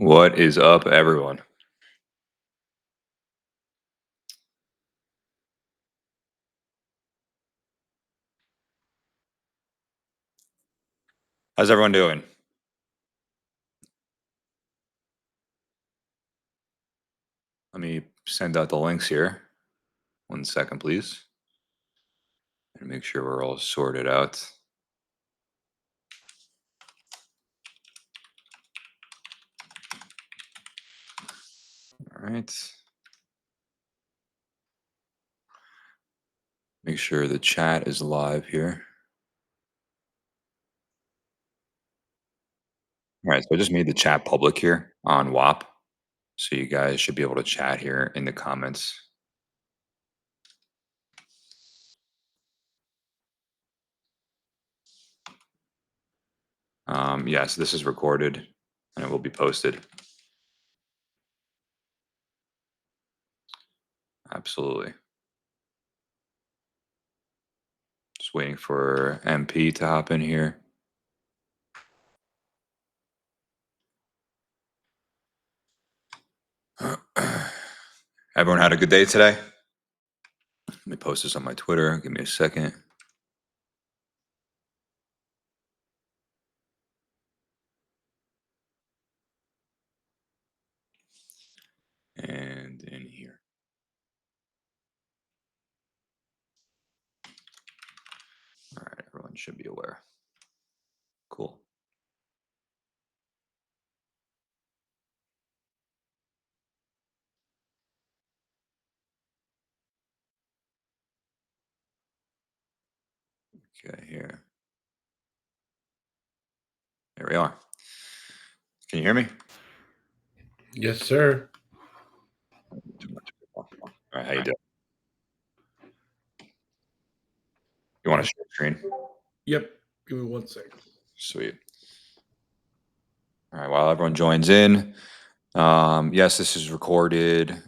What is up, everyone? How's everyone doing? Let me send out the links here. 1 second, please. And make sure we're all sorted out. All right. Make sure the chat is live here. All right, so I just made the chat public here on WAP. So you guys should be able to chat here in the comments. Yes, this is recorded and it will be posted. Absolutely. Just waiting for MP to hop in here. Everyone had a good day today? Let me post this on my Twitter. Give me a second. And in here. All right, everyone should be aware. Cool. Okay, here. There we are. Can you hear me? Yes, sir. All right, how you doing? You want to share screen? Yep. Give me 1 second. Sweet. All right, while everyone joins in, yes, this is recorded.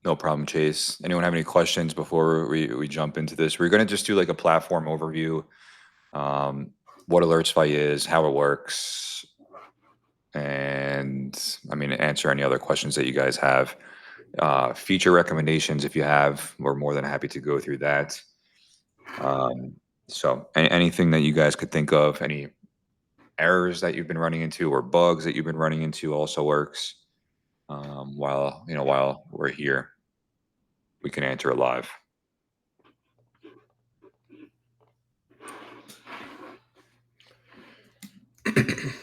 No problem, Chase. Anyone have any questions before we jump into this? We're going to just do like a platform overview, what Alertsify is, how it works, and I mean, answer any other questions that you guys have. Feature recommendations, if you have, we're more than happy to go through that. So anything that you guys could think of, any errors that you've been running into or bugs that you've been running into also works. While we're here, we can answer it live.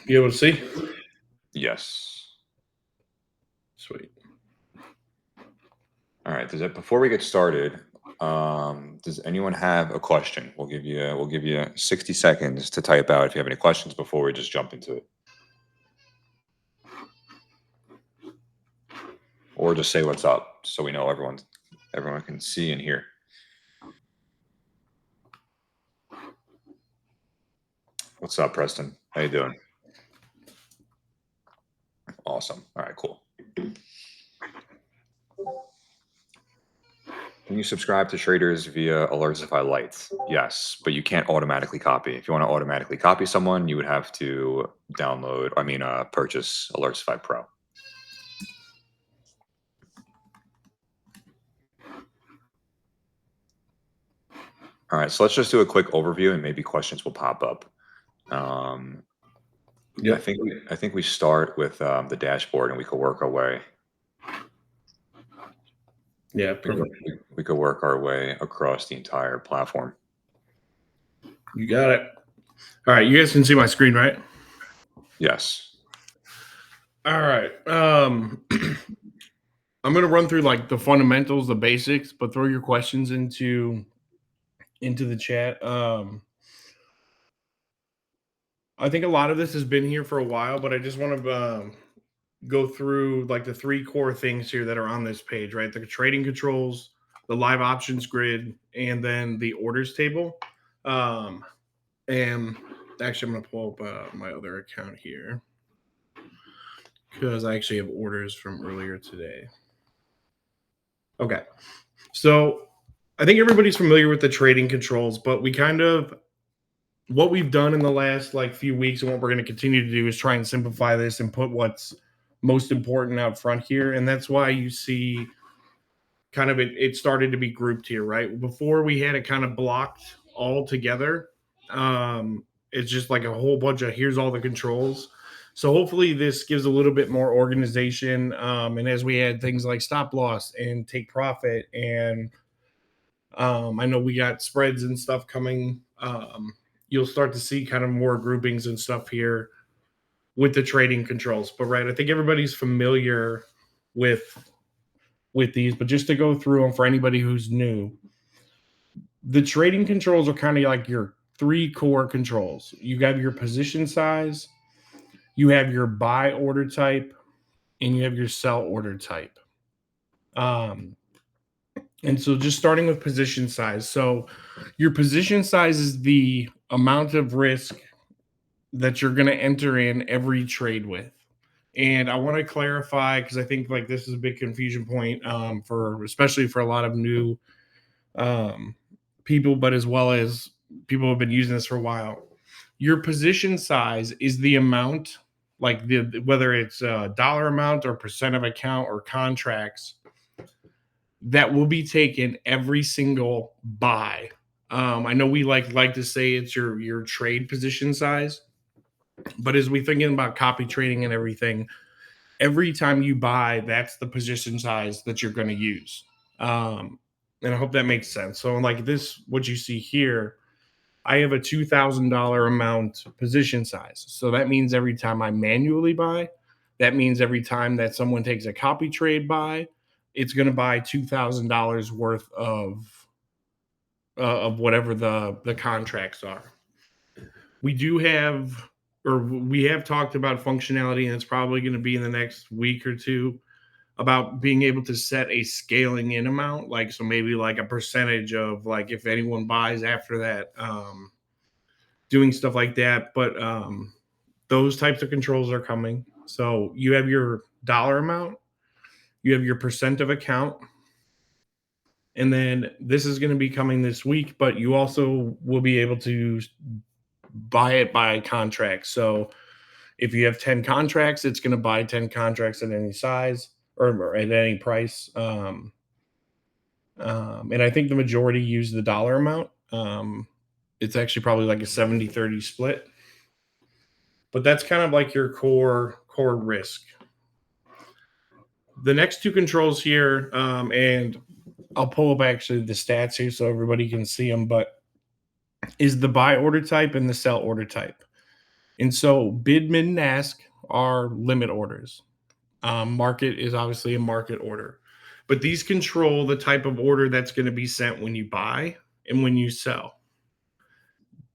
You able to see? Yes. Sweet. All right. Before we get started, does anyone have a question? We'll give you 60 seconds to type out if you have any questions before we just jump into it. Or just say what's up so we know everyone can see and hear. What's up, Preston? How you doing? Awesome. All right, cool. Can you subscribe to traders via Alertsify Lite? Yes, but you can't automatically copy. If you want to automatically copy someone, you would have to purchase Alertsify Pro. All right, so let's just do a quick overview and maybe questions will pop up. Yeah. I think we start with the dashboard and we could work our way. Yeah, perfect. We could work our way across the entire platform. You got it. All right, you guys can see my screen, right? Yes. All right. I'm going to run through like the fundamentals, the basics, but throw your questions into the chat. I think a lot of this has been here for a while, but I just want to go through like the 3 core things here that are on this page, right? The trading controls, the live options grid, and then the orders table. And actually, I'm going to pull up my other account here because I actually have orders from earlier today. Okay. So I think everybody's familiar with the trading controls, but we kind of what we've done in the last like few weeks and what we're going to continue to do is try and simplify this and put what's most important out front here. And that's why you see kind of it started to be grouped here, right? Before we had it kind of blocked all together. It's just like a whole bunch of here's all the controls. So hopefully this gives a little bit more organization. And as we add things like stop loss and take profit, and I know we got spreads and stuff coming. You'll start to see kind of more groupings and stuff here with the trading controls. But right, I think everybody's familiar with these, but just to go through them for anybody who's new, the trading controls are kind of like your three core controls. You have your position size, you have your buy order type, and you have your sell order type. And so just starting with position size. So your position size is the amount of risk that you're going to enter in every trade with. And I want to clarify because I think like this is a big confusion point for especially for a lot of new people, but as well as people who have been using this for a while. Your position size is the amount, like the whether it's a dollar amount or percent of account or contracts that will be taken every single buy. I know we like to say it's your trade position size, but as we thinking about copy trading and everything, every time you buy, that's the position size that you're going to use. And I hope that makes sense. So, like this, what you see here, I have a $2,000 amount position size. So that means every time I manually buy, that means every time that someone takes a copy trade buy, it's going to buy $2,000 worth of whatever the contracts are. We do have, or we have talked about functionality, and it's probably going to be in the next week or two about being able to set a scaling in amount, like so maybe like a percentage of like if anyone buys after that, doing stuff like that. But those types of controls are coming. So you have your dollar amount, you have your percent of account, and then this is going to be coming this week, but you also will be able to buy it by contract. So if you have 10 contracts, it's going to buy 10 contracts at any size or at any price. And I think the majority use the dollar amount. It's actually probably like a 70-30 split. But that's kind of like your core risk. The next two controls here, and I'll pull up actually the stats here so everybody can see them, but is the buy order type and the sell order type. And so bid, mid, and ask are limit orders. Market is obviously a market order. But these control the type of order that's going to be sent when you buy and when you sell.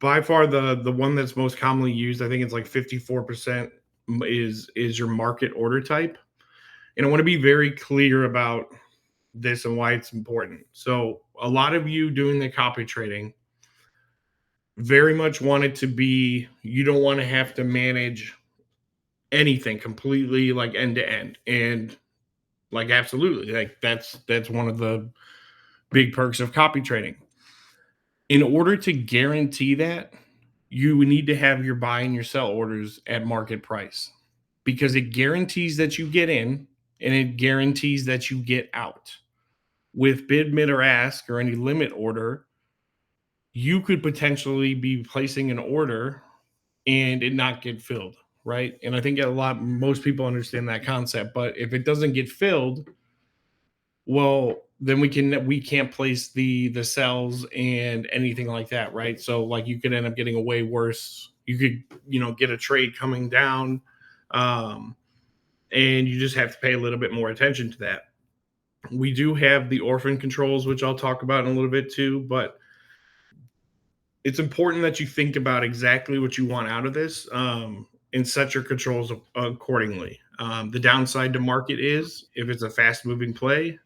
By far the one that's most commonly used, I think it's like 54% is your market order type. And I want to be very clear about this and why it's important. So a lot of you doing the copy trading very much want it to be, you don't want to have to manage anything completely like end to end. And like absolutely, like that's one of the big perks of copy trading. In order to guarantee that, you need to have your buy and your sell orders at market price because it guarantees that you get in and it guarantees that you get out. With bid, mid, or ask or any limit order, you could potentially be placing an order and it not get filled, right? And I think most people understand that concept, but if it doesn't get filled, well, then we can't place the cells and anything like that, right? So like you could end up getting a way worse. You could get a trade coming down, and you just have to pay a little bit more attention to that. We do have the orphan controls, which I'll talk about in a little bit too, but it's important that you think about exactly what you want out of this, and set your controls accordingly. The downside to market is if it's a fast moving play,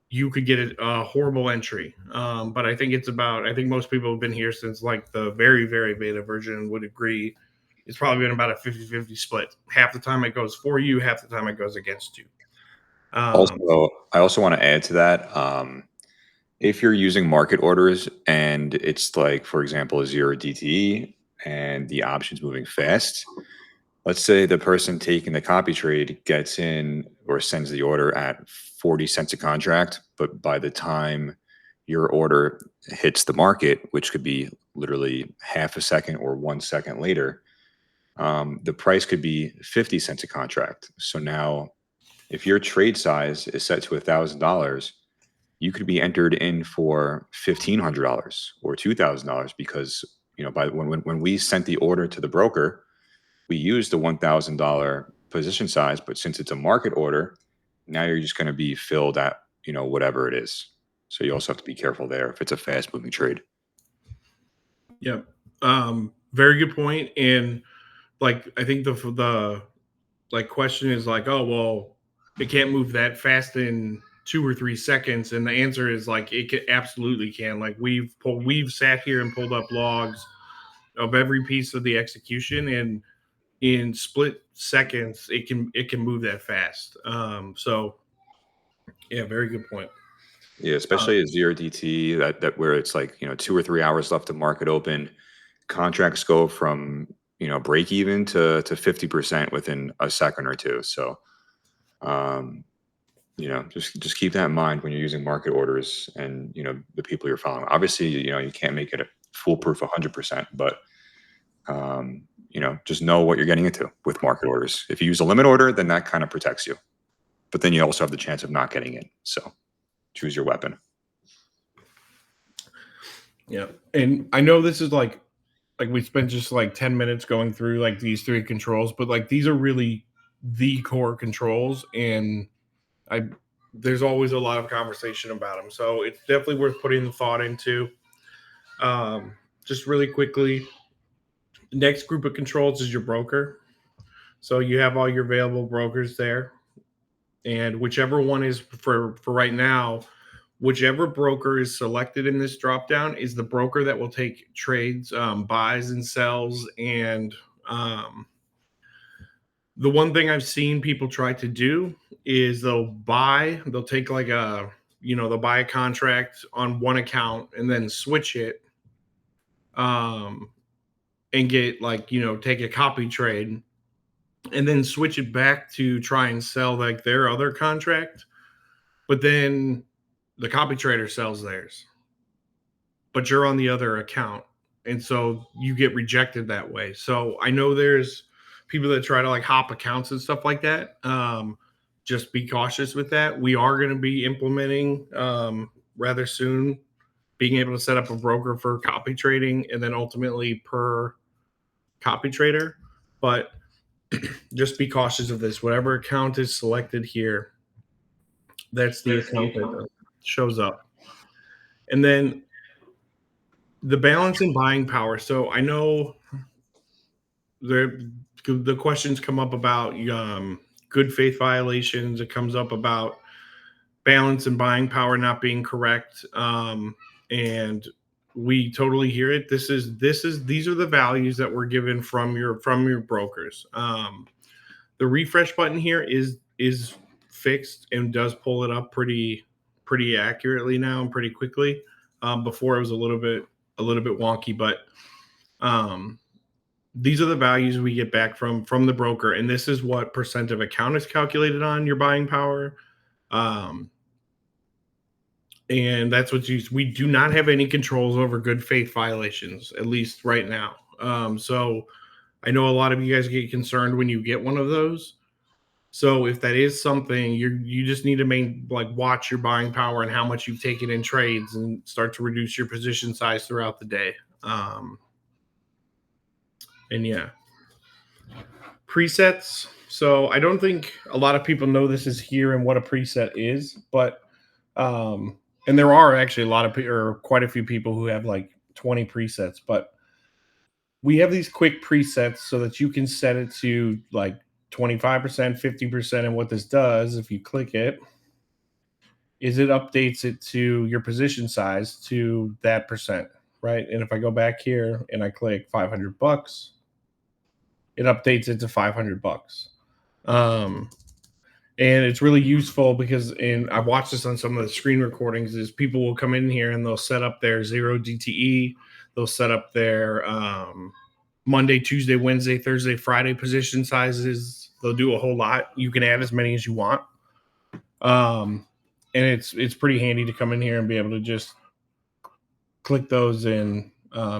you could get a horrible entry. But I think I think most people have been here since like the very, very beta version would agree. It's probably been about a 50-50 split. Half the time it goes for you, half the time it goes against you. Also, I also want to add to that. if you're using market orders and it's like, for example, a zero DTE and the option's moving fast, let's say the person taking the copy trade gets in or sends the order at 40 cents a contract, but by the time your order hits the market, which could be literally half a second or 1 second later, the price could be 50 cents a contract. So now, if your trade size is set to $1,000, you could be entered in for $1,500 or $2,000 because by when we sent the order to the broker, we used the $1,000 position size, but since it's a market order, now you're just going to be filled at whatever it is. So you also have to be careful there if it's a fast moving trade. Yep. Very good point. And like, I think the like question is like, oh, well, it can't move that fast in 2 or 3 seconds. And the answer is like, absolutely can. Like we've sat here and pulled up logs of every piece of the execution, and in split seconds, it can move that fast. So yeah, very good point. Yeah, especially a zero DT that where it's like 2 or 3 hours left to market open, contracts go from break even to 50% within a second or two. So um, just keep that in mind when you're using market orders and the people you're following. Obviously, you can't make it a foolproof 100%, but just know what you're getting into with market orders. If you use a limit order, then that kind of protects you, but then you also have the chance of not getting in. So choose your weapon. Yeah, and I know this is like we spent just like 10 minutes going through like these three controls, but like these are really the core controls, and I there's always a lot of conversation about them, so it's definitely worth putting the thought into. Just really quickly, next group of controls is your broker. So you have all your available brokers there, and whichever one is for right now, whichever broker is selected in this drop down is the broker that will take trades, buys and sells. And um, the one thing I've seen people try to do is they'll take like they'll buy a contract on one account and then switch it, um, and get like, take a copy trade and then switch it back to try and sell like their other contract. But then the copy trader sells theirs, but you're on the other account. And so you get rejected that way. So I know there's people that try to like hop accounts and stuff like that. Just be cautious with that. We are going to be implementing rather soon being able to set up a broker for copy trading and then ultimately per copy trader. But just be cautious of this. Whatever account is selected here, that's the account that shows up. And then the balance and buying power. So I know the questions come up about good faith violations. It comes up about balance and buying power not being correct, and we totally hear it. These are the values that were given from your brokers. The refresh button here is fixed and does pull it up pretty accurately now and pretty quickly. Before it was a little bit wonky, but these are the values we get back from the broker, and this is what percent of account is calculated on your buying power. And that's what we do not have any controls over good faith violations, at least right now. So I know a lot of you guys get concerned when you get one of those. So if that is something, you just need to watch your buying power and how much you've taken in trades and start to reduce your position size throughout the day. And yeah, presets. So I don't think a lot of people know this is here and what a preset is, but and there are actually a lot of or quite a few people who have like 20 presets, but we have these quick presets so that you can set it to like 25%, 50%. And what this does, if you click it, is it updates it to your position size to that percent, right? And if I go back here and I click $500, it updates it to $500. And it's really useful because, and I've watched this on some of the screen recordings, is people will come in here and they'll set up their 0 DTE, they'll set up their Monday, Tuesday, Wednesday, Thursday, Friday position sizes. They'll do a whole lot. You can add as many as you want. And it's pretty handy to come in here and be able to just click those and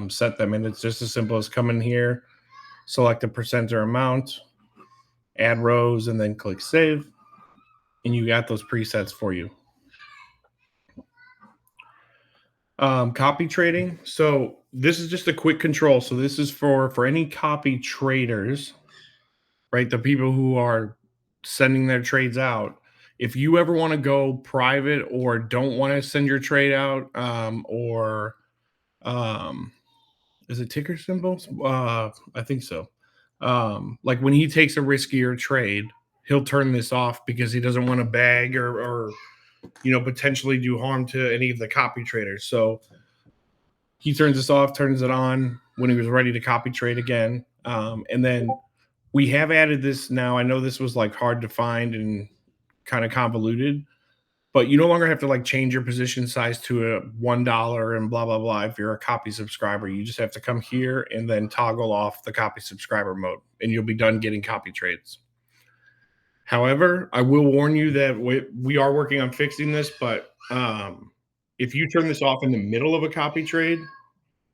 set them. And it's just as simple as come in here, select a percent or amount, add rows, and then click save. And you got those presets for you. Copy trading. So this is just a quick control. So this is for any copy traders, right? The people who are sending their trades out. If you ever want to go private or don't want to send your trade out, is it ticker symbols? I think so. Like when he takes a riskier trade, he'll turn this off because he doesn't want to bag or potentially do harm to any of the copy traders. So he turns this off, turns it on when he was ready to copy trade again. And then we have added this now. I know this was like hard to find and kind of convoluted, but you no longer have to like change your position size to a $1 and blah, blah, blah. If you're a copy subscriber, you just have to come here and then toggle off the copy subscriber mode and you'll be done getting copy trades. However, I will warn you that we are working on fixing this, but if you turn this off in the middle of a copy trade,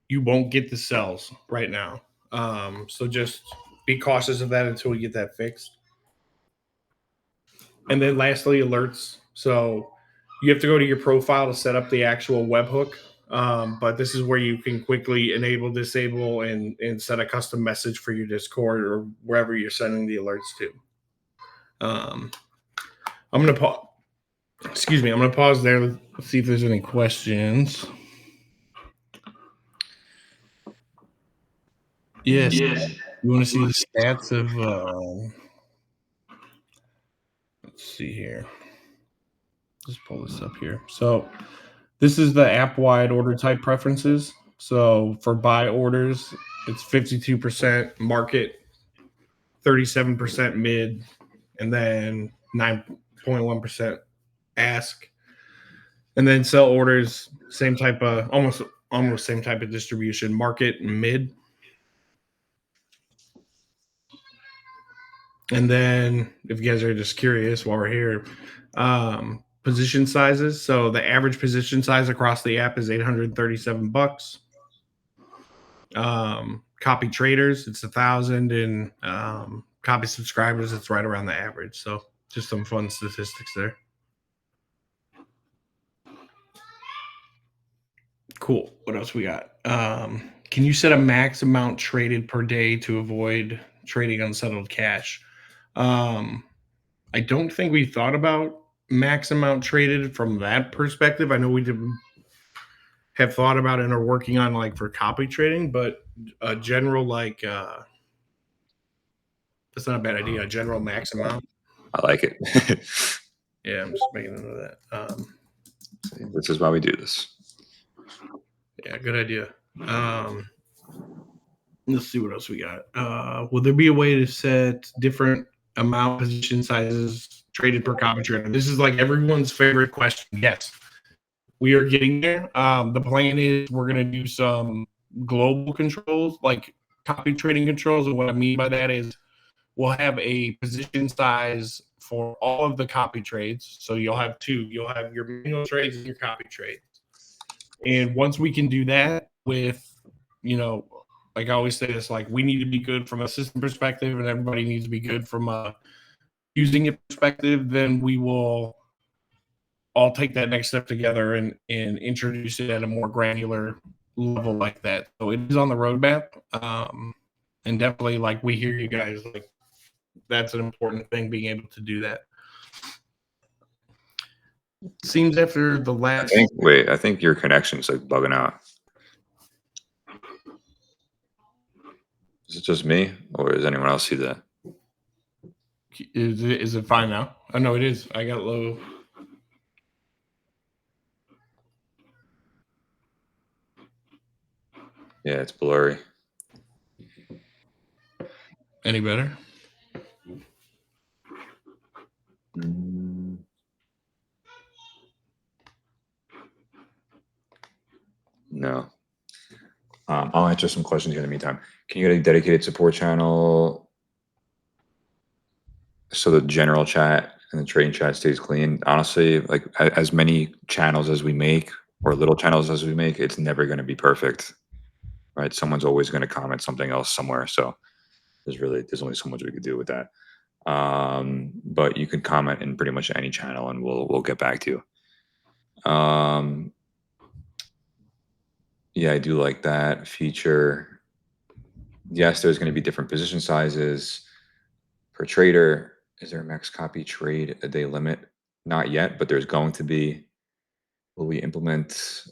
you won't get the sells right now. So just be cautious of that until we get that fixed. And then lastly, alerts. So you have to go to your profile to set up the actual webhook. But this is where you can quickly enable, disable, and set a custom message for your Discord or wherever you're sending the alerts to. I'm going to pause. Excuse me. I'm going to pause there. Let's see if there's any questions. Yes. You want to see the stats of let's see here. Just pull this up here. So this is the app-wide order type preferences. So for buy orders, it's 52% market, 37% mid, and then 9.1% ask. And then sell orders, same type of almost same type of distribution, market and mid. And then if you guys are just curious while we're here, position sizes. So the average position size across the app is $837. Copy traders, it's 1,000, and copy subscribers, it's right around the average. So just some fun statistics there. Cool. What else we got? Can you set a max amount traded per day to avoid trading unsettled cash? I don't think we thought about max amount traded from that perspective. I know we did have thought about it and are working on like for copy trading, but a general like that's not a bad idea. A general max amount. I like it. Yeah, I'm just making note of that. This is why we do this. Yeah, good idea. Let's see what else we got. Will there be a way to set different amount position sizes traded per copy trader? This is like everyone's favorite question. Yes, we are getting there. The plan is we're going to do some global controls, like copy trading controls. And what I mean by that is we'll have a position size for all of the copy trades. So you'll have two. You'll have your manual trades and your copy trades. And once we can do that with, like I always say this, like we need to be good from a system perspective and everybody needs to be good from a using it perspective, then we will all take that next step together and introduce it at a more granular level like that. So it is on the roadmap. And definitely like we hear you guys, like that's an important thing, being able to do that. Seems after the last. I think your connection's like bugging out. Is it just me, or does anyone else see that? Is it fine now? Oh no, it is. I got low. Yeah, it's blurry. Any better? No. I'll answer some questions here in the meantime. Can you get a dedicated support channel so the general chat and the trading chat stays clean? Honestly, like as many channels as we make or little channels as we make, it's never going to be perfect, right? Someone's always going to comment something else somewhere. So there's only so much we could do with that. But you can comment in pretty much any channel and we'll get back to you. Yeah, I do like that feature. Yes, there's going to be different position sizes per trader. Is there a max copy trade a day limit? Not yet, but there's going to be. Will we implement?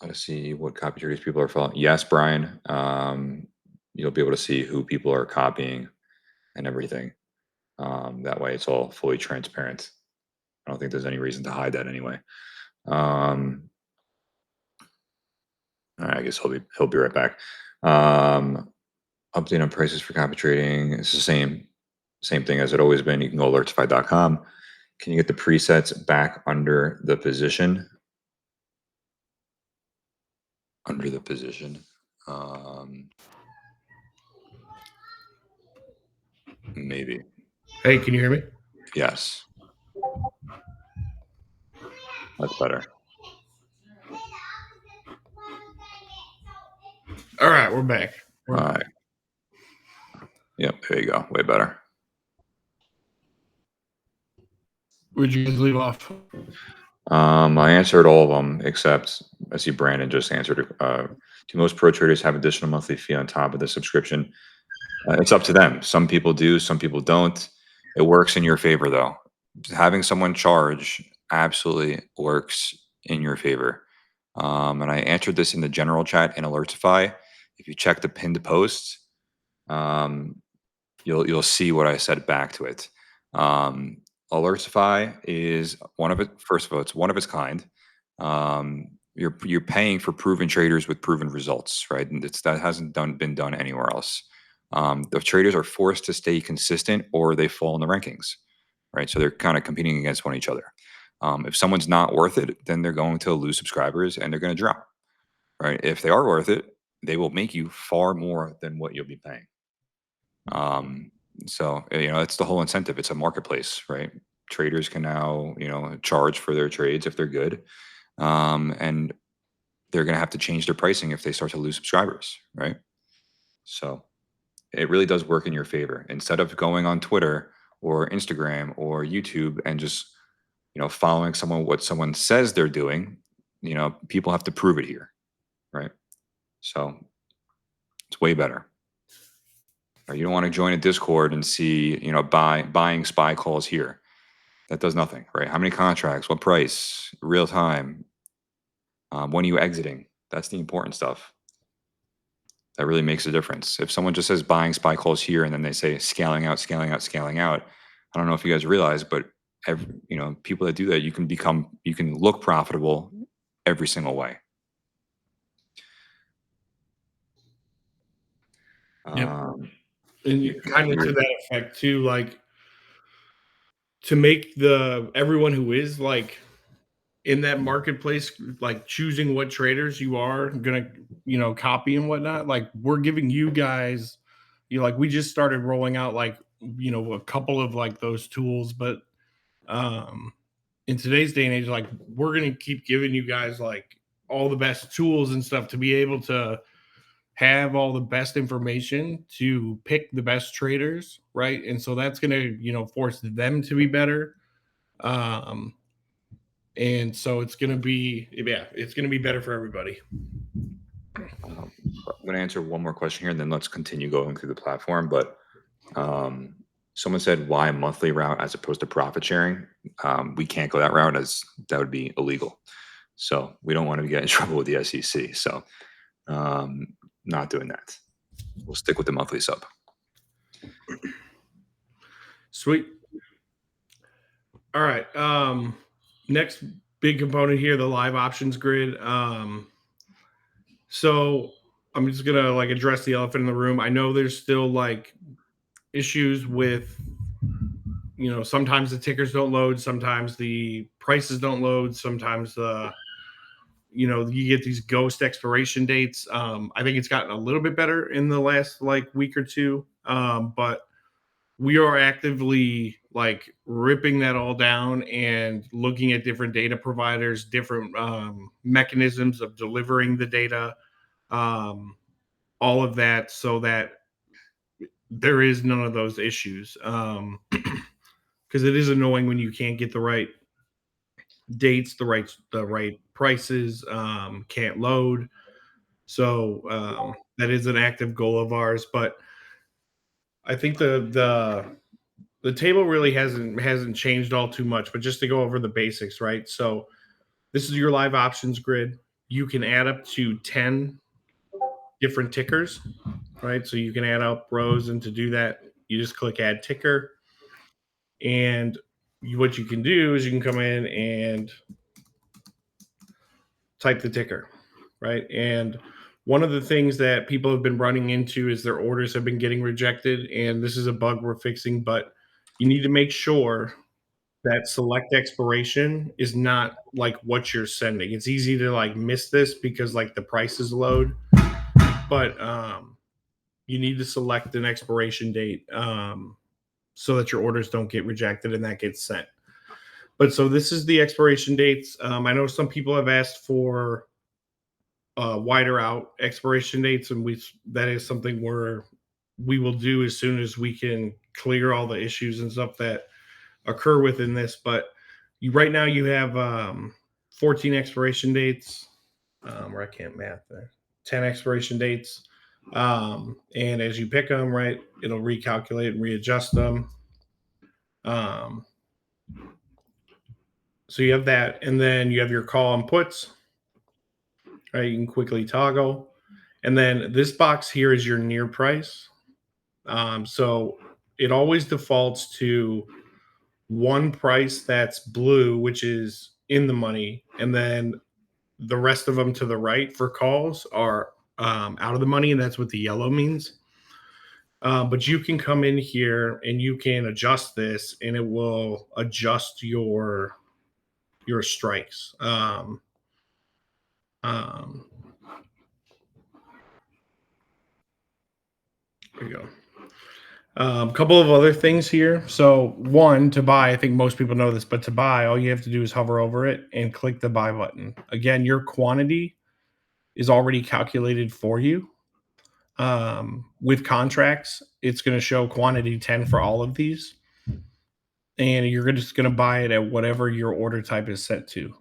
Let's see what copy traders people are following. Yes, Brian. You'll be able to see who people are copying and everything. That way, it's all fully transparent. I don't think there's any reason to hide that anyway. All right, I guess he'll be right back. Update on prices for copy trading. It's the same thing as it always been. You can go alertify.com. Can you get the presets back under the position? Under the position. Maybe. Hey, can you hear me? Yes. That's better. All right, we're back. All right. Yep, there you go. Way better. Where'd you guys leave off? I answered all of them except I see Brandon just answered. Do most pro traders have additional monthly fee on top of the subscription? It's up to them. Some people do, some people don't. It works in your favor though. Having someone charge absolutely works in your favor. And I answered this in the general chat in Alertify. If you check the pinned post, you'll see what I said back to it. Alertsify is one of it. First of all, it's one of its kind. You're paying for proven traders with proven results, right? And that hasn't been done anywhere else. The traders are forced to stay consistent, or they fall in the rankings, right? So they're kind of competing against one each other. If someone's not worth it, then they're going to lose subscribers and they're going to drop, right? If they are worth it, they will make you far more than what you'll be paying. So it's the whole incentive. It's a marketplace, right? Traders can now charge for their trades if they're good, and they're going to have to change their pricing if they start to lose subscribers, right? So it really does work in your favor. Instead of going on Twitter or Instagram or YouTube and just following what someone says they're doing, people have to prove it here, right? So it's way better. Or you don't want to join a Discord and see, buying SPY calls here. That does nothing, right? How many contracts? What price? Real time? When are you exiting? That's the important stuff. That really makes a difference. If someone just says buying SPY calls here and then they say scaling out, scaling out, scaling out, I don't know if you guys realize, but people that do that, you can look profitable every single way. Yep. And kind of to that effect too, like to make everyone who is like in that marketplace, like choosing what traders you are gonna, copy and whatnot. Like we're giving you guys, like we just started rolling out like, a couple of like those tools, but in today's day and age, like we're gonna keep giving you guys like all the best tools and stuff to be able to have all the best information to pick the best traders, right? And so that's going to, force them to be better. And so it's going to be, it's going to be better for everybody. I'm going to answer one more question here and then let's continue going through the platform. But someone said, why a monthly route as opposed to profit sharing? We can't go that route as that would be illegal. So we don't want to get in trouble with the SEC. So not doing that. We'll stick with the monthly sub. Sweet. All right. Next big component here, the live options grid. So I'm just gonna like address the elephant in the room. I know there's still like issues with, sometimes the tickers don't load, sometimes the prices don't load, sometimes the you get these ghost expiration dates. I think it's gotten a little bit better in the last like week or two, but we are actively like ripping that all down and looking at different data providers, different mechanisms of delivering the data, um, all of that, so that there is none of those issues. Because it is annoying when you can't get the right dates, the right prices, can't load. So that is an active goal of ours. But I think the table really hasn't changed all too much. But just to go over the basics, right? So this is your live options grid. You can add up to 10 different tickers, right? So you can add up rows, and to do that, you just click add ticker. And what you can do is you can come in and type the ticker, right? And one of the things that people have been running into is their orders have been getting rejected. And this is a bug we're fixing, but you need to make sure that select expiration is not like what you're sending. It's easy to like miss this because like the prices load, but you need to select an expiration date so that your orders don't get rejected and that gets sent. But so this is the expiration dates. I know some people have asked for wider out expiration dates, and that is something we will do as soon as we can clear all the issues and stuff that occur within this. But right now you have 14 expiration dates, where I can't math there, 10 expiration dates. And as you pick them, right, it'll recalculate and readjust them. Um, so you have that, and then you have your call and puts. Right, you can quickly toggle, and then this box here is your near price. So it always defaults to one price that's blue, which is in the money, and then the rest of them to the right for calls are out of the money, and that's what the yellow means. But you can come in here and you can adjust this, and it will adjust your strikes. Um, there you go. A couple of other things here. So, one, to buy, I think most people know this, but to buy, all you have to do is hover over it and click the buy button. Again, your quantity is already calculated for you. With contracts, it's going to show quantity 10 for all of these. And you're just going to buy it at whatever your order type is set to.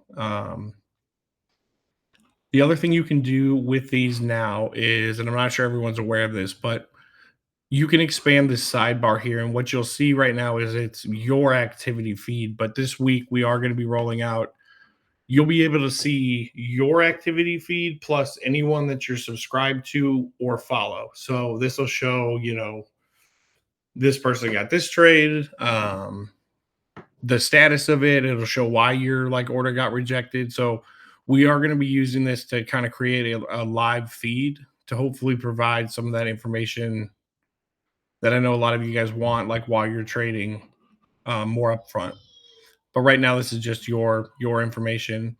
The other thing you can do with these now is, and I'm not sure everyone's aware of this, but you can expand this sidebar here. And what you'll see right now is it's your activity feed. But this week, we are going to be rolling out. You'll be able to see your activity feed plus anyone that you're subscribed to or follow. So this will show, this person got this trade, the status of it. It'll show why your like order got rejected. So we are going to be using this to kind of create a live feed to hopefully provide some of that information that I know a lot of you guys want, like while you're trading, more upfront. But right now, this is just your information.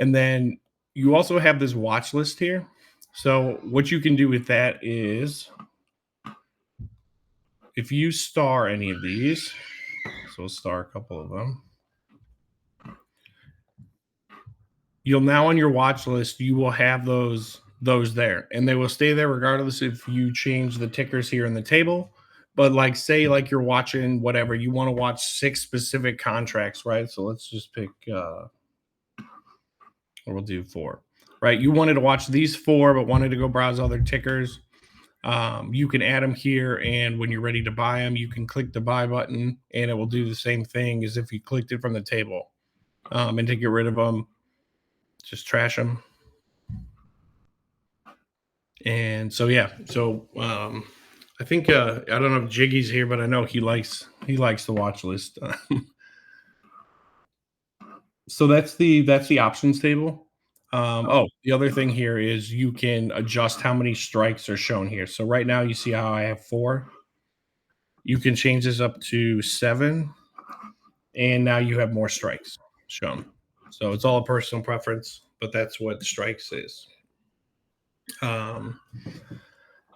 And then you also have this watch list here. So what you can do with that is if you star any of these, so we'll star a couple of them. You'll now on your watch list, you will have those there, and they will stay there regardless if you change the tickers here in the table. But like say like you're watching whatever, you want to watch 6 specific contracts, right? So let's just pick or we'll do 4. Right? You wanted to watch these 4 but wanted to go browse other tickers. You can add them here, and when you're ready to buy them, you can click the buy button, and it will do the same thing as if you clicked it from the table. And to get rid of them, just trash them. And so yeah, so I think I don't know if Jiggy's here, but I know he likes the watch list. So that's the options table. The other thing here is you can adjust how many strikes are shown here. So right now you see how I have 4. You can change this up to 7, and now you have more strikes shown. So it's all a personal preference, but that's what strikes is. Um,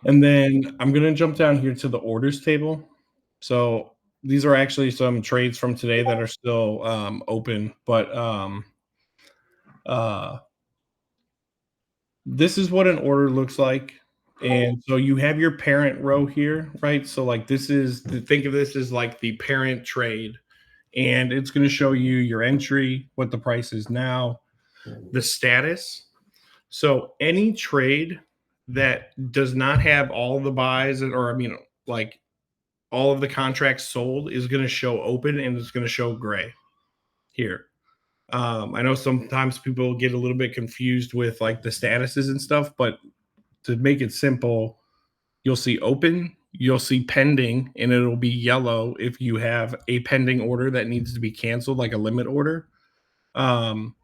and then I'm going to jump down here to the orders table. So these are actually some trades from today that are still open, but uh, this is what an order looks like. And so you have your parent row here, right? So like think of this as like the parent trade, and it's going to show you your entry, what the price is now, the status. So any trade that does not have all the buys, or I mean, like all of the contracts sold, is going to show open and it's going to show gray here. I know sometimes people get a little bit confused with like the statuses and stuff, but to make it simple, you'll see open, you'll see pending, and it'll be yellow if you have a pending order that needs to be canceled, like a limit order. Um,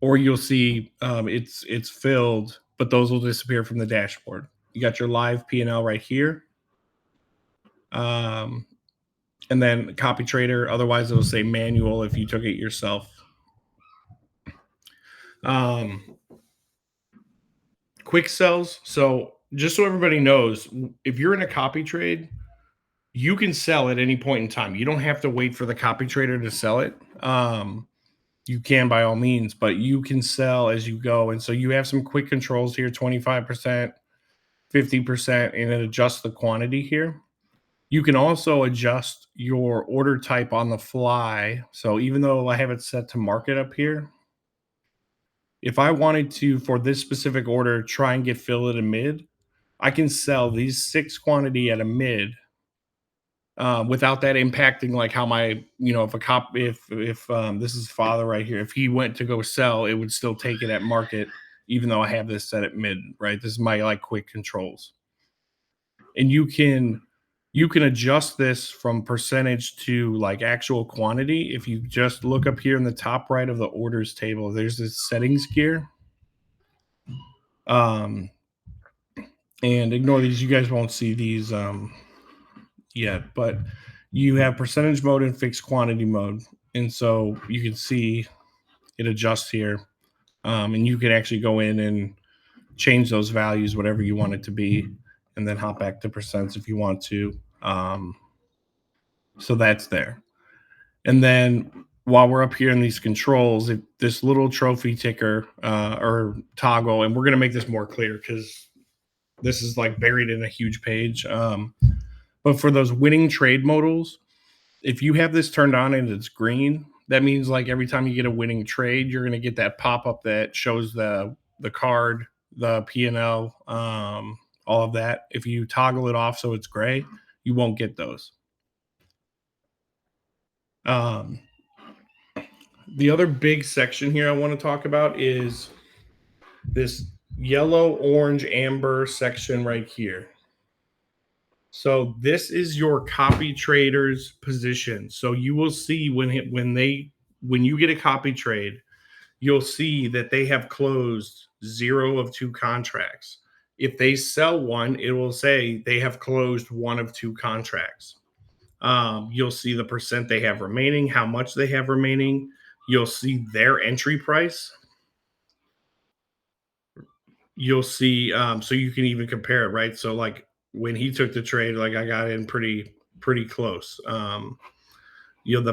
or you'll see it's filled, but those will disappear from the dashboard. You got your live P&L right here. Um, and then copy trader, otherwise it'll say manual if you took it yourself. Quick sells. So just so everybody knows, if you're in a copy trade, you can sell at any point in time. You don't have to wait for the copy trader to sell it. You can by all means, but you can sell as you go. And so you have some quick controls here, 25%, 50%, and it adjusts the quantity here. You can also adjust your order type on the fly. So even though I have it set to market up here, if I wanted to, for this specific order, try and get fill at a mid, I can sell these 6 quantity at a mid without that impacting like how my, if this is father right here, if he went to go sell, it would still take it at market, even though I have this set at mid, right? This is my like quick controls. And you can adjust this from percentage to like actual quantity. If you just look up here in the top right of the orders table, there's this settings gear. And ignore these, you guys won't see these yet, but you have percentage mode and fixed quantity mode. And so you can see it adjusts here. And you can actually go in and change those values, whatever you want it to be, and then hop back to percents if you want to. So that's there. And then while we're up here in these controls, this little trophy ticker or toggle, and we're going to make this more clear because this is like buried in a huge page. But for those winning trade modals, if you have this turned on and it's green, that means like every time you get a winning trade, you're going to get that pop up that shows the card, the P&L, all of that. If you toggle it off so it's gray, you won't get those. The other big section here I want to talk about is this yellow, orange, amber section right here. So this is your copy trader's position. So you will see when you get a copy trade, you'll see that they have closed 0 of 2 contracts. If they sell one, it will say they have closed 1 of 2 contracts. You'll see the percent they have remaining, how much they have remaining. You'll see their entry price. You'll see, so you can even compare it, right? So like when he took the trade, like I got in pretty close. The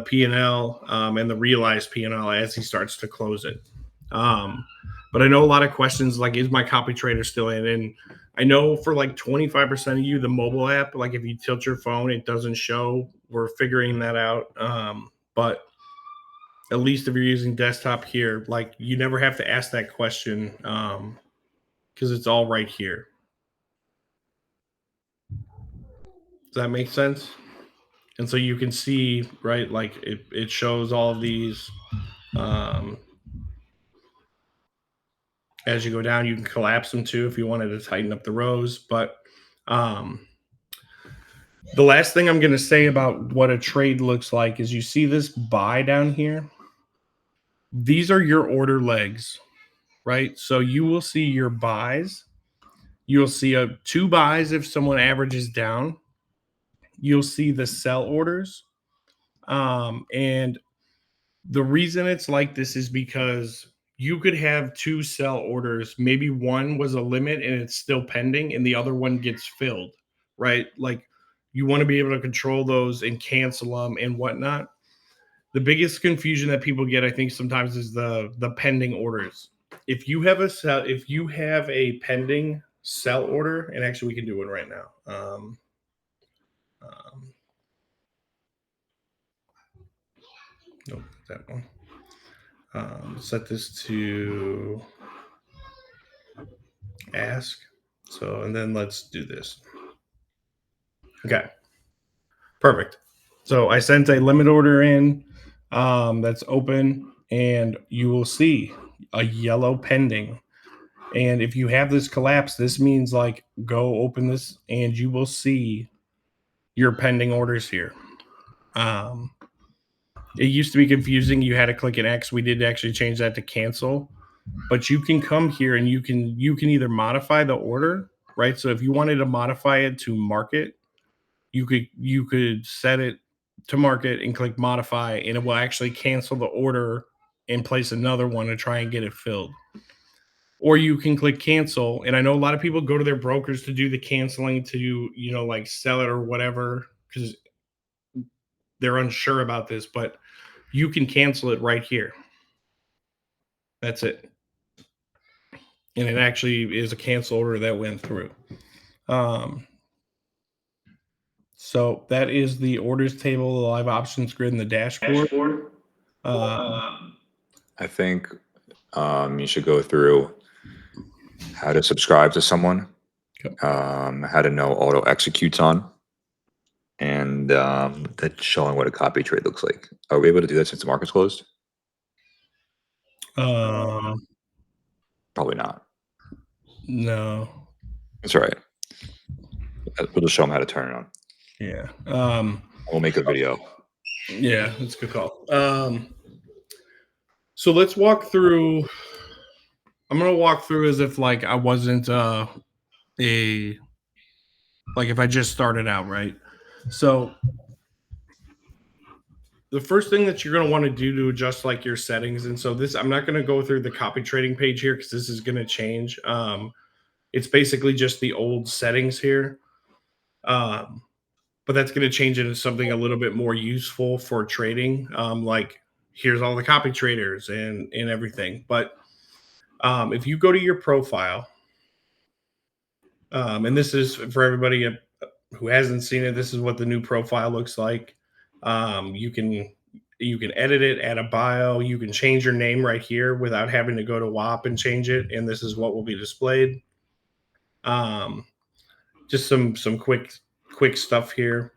P&L and the realized P&L as he starts to close it. But I know a lot of questions like, is my copy trader still in? And I know for like 25% of you, the mobile app, like if you tilt your phone, it doesn't show. We're figuring that out. But at least if you're using desktop here, like you never have to ask that question because it's all right here. Does that make sense? And so you can see, right, like it shows all of these. As you go down, you can collapse them too if you wanted to tighten up the rows. But the last thing I'm going to say about what a trade looks like is you see this buy down here. These are your order legs, right? So you will see your buys. You'll see 2 buys if someone averages down. You'll see the sell orders. And the reason it's like this is because you could have 2 sell orders. Maybe one was a limit and it's still pending, and the other one gets filled, right? Like you want to be able to control those and cancel them and whatnot. The biggest confusion that people get, I think, sometimes is the pending orders. If you have a pending sell order, and actually we can do one right now. Um, nope, that one. Set this to ask. So, and then let's do this. Okay, perfect. So I sent a limit order in that's open, and you will see a yellow pending. And if you have this collapse, this means like go open this, and you will see your pending orders here. It used to be confusing. You had to click an X. We did actually change that to cancel. But you can come here and you can either modify the order, right? So if you wanted to modify it to market, you could set it to market and click modify, and it will actually cancel the order and place another one to try and get it filled. Or you can click cancel, and I know a lot of people go to their brokers to do the canceling to like sell it or whatever because they're unsure about this, but you can cancel it right here. That's it. And it actually is a cancel order that went through. So that is the orders table, the live options grid, and the dashboard. I think you should go through how to subscribe to someone, Okay. how to know auto executes on, and that's showing what a copy trade looks like. Are we able to do that since the market's closed? Probably not. No. That's all right. We'll just show them how to turn it on. Yeah. We'll make a video. Yeah, that's a good call. So let's walk through. I'm gonna walk through as if like I wasn't if I just started out, right? So the first thing that you're going to want to do to adjust like your settings, and so this I'm not going to go through the copy trading page here because this is going to change. It's basically just the old settings here, but that's going to change into something a little bit more useful for trading. Like here's all the copy traders and everything. But if you go to your profile, and this is for everybody who hasn't seen it, this is what the new profile looks like. You can edit it, add a bio. You can change your name right here without having to go to WAP and change it. And this is what will be displayed. Just some quick stuff here.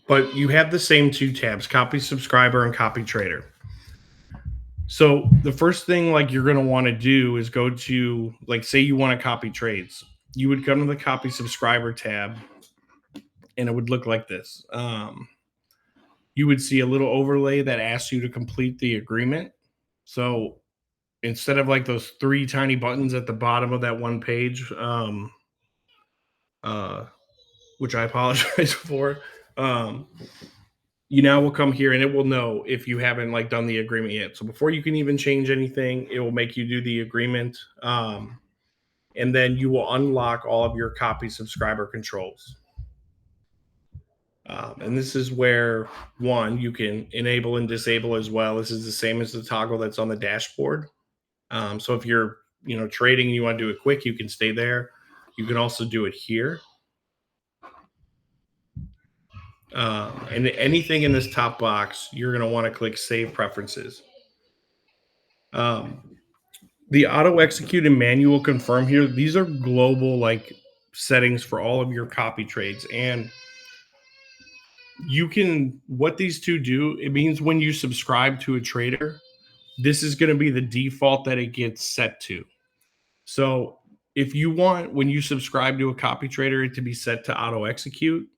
But you have the same 2 tabs: copy subscriber and copy trader. So the first thing like you're going to want to do is go to, like, say you want to copy trades. You would come to the copy subscriber tab, and it would look like this. You would see a little overlay that asks you to complete the agreement. So instead of like those 3 tiny buttons at the bottom of that one page, which I apologize for, you now will come here and it will know if you haven't like done the agreement yet. So before you can even change anything, it will make you do the agreement. And then you will unlock all of your copy subscriber controls. And this is where, one, you can enable and disable as well. This is the same as the toggle that's on the dashboard. So if you're trading and you want to do it quick, you can stay there. You can also do it here. And anything in this top box, you're going to want to click Save Preferences. The auto execute and manual confirm here, these are global like settings for all of your copy trades. And you can, what these two do, it means when you subscribe to a trader, this is going to be the default that it gets set to. So if you want, when you subscribe to a copy trader, it to be set to auto execute,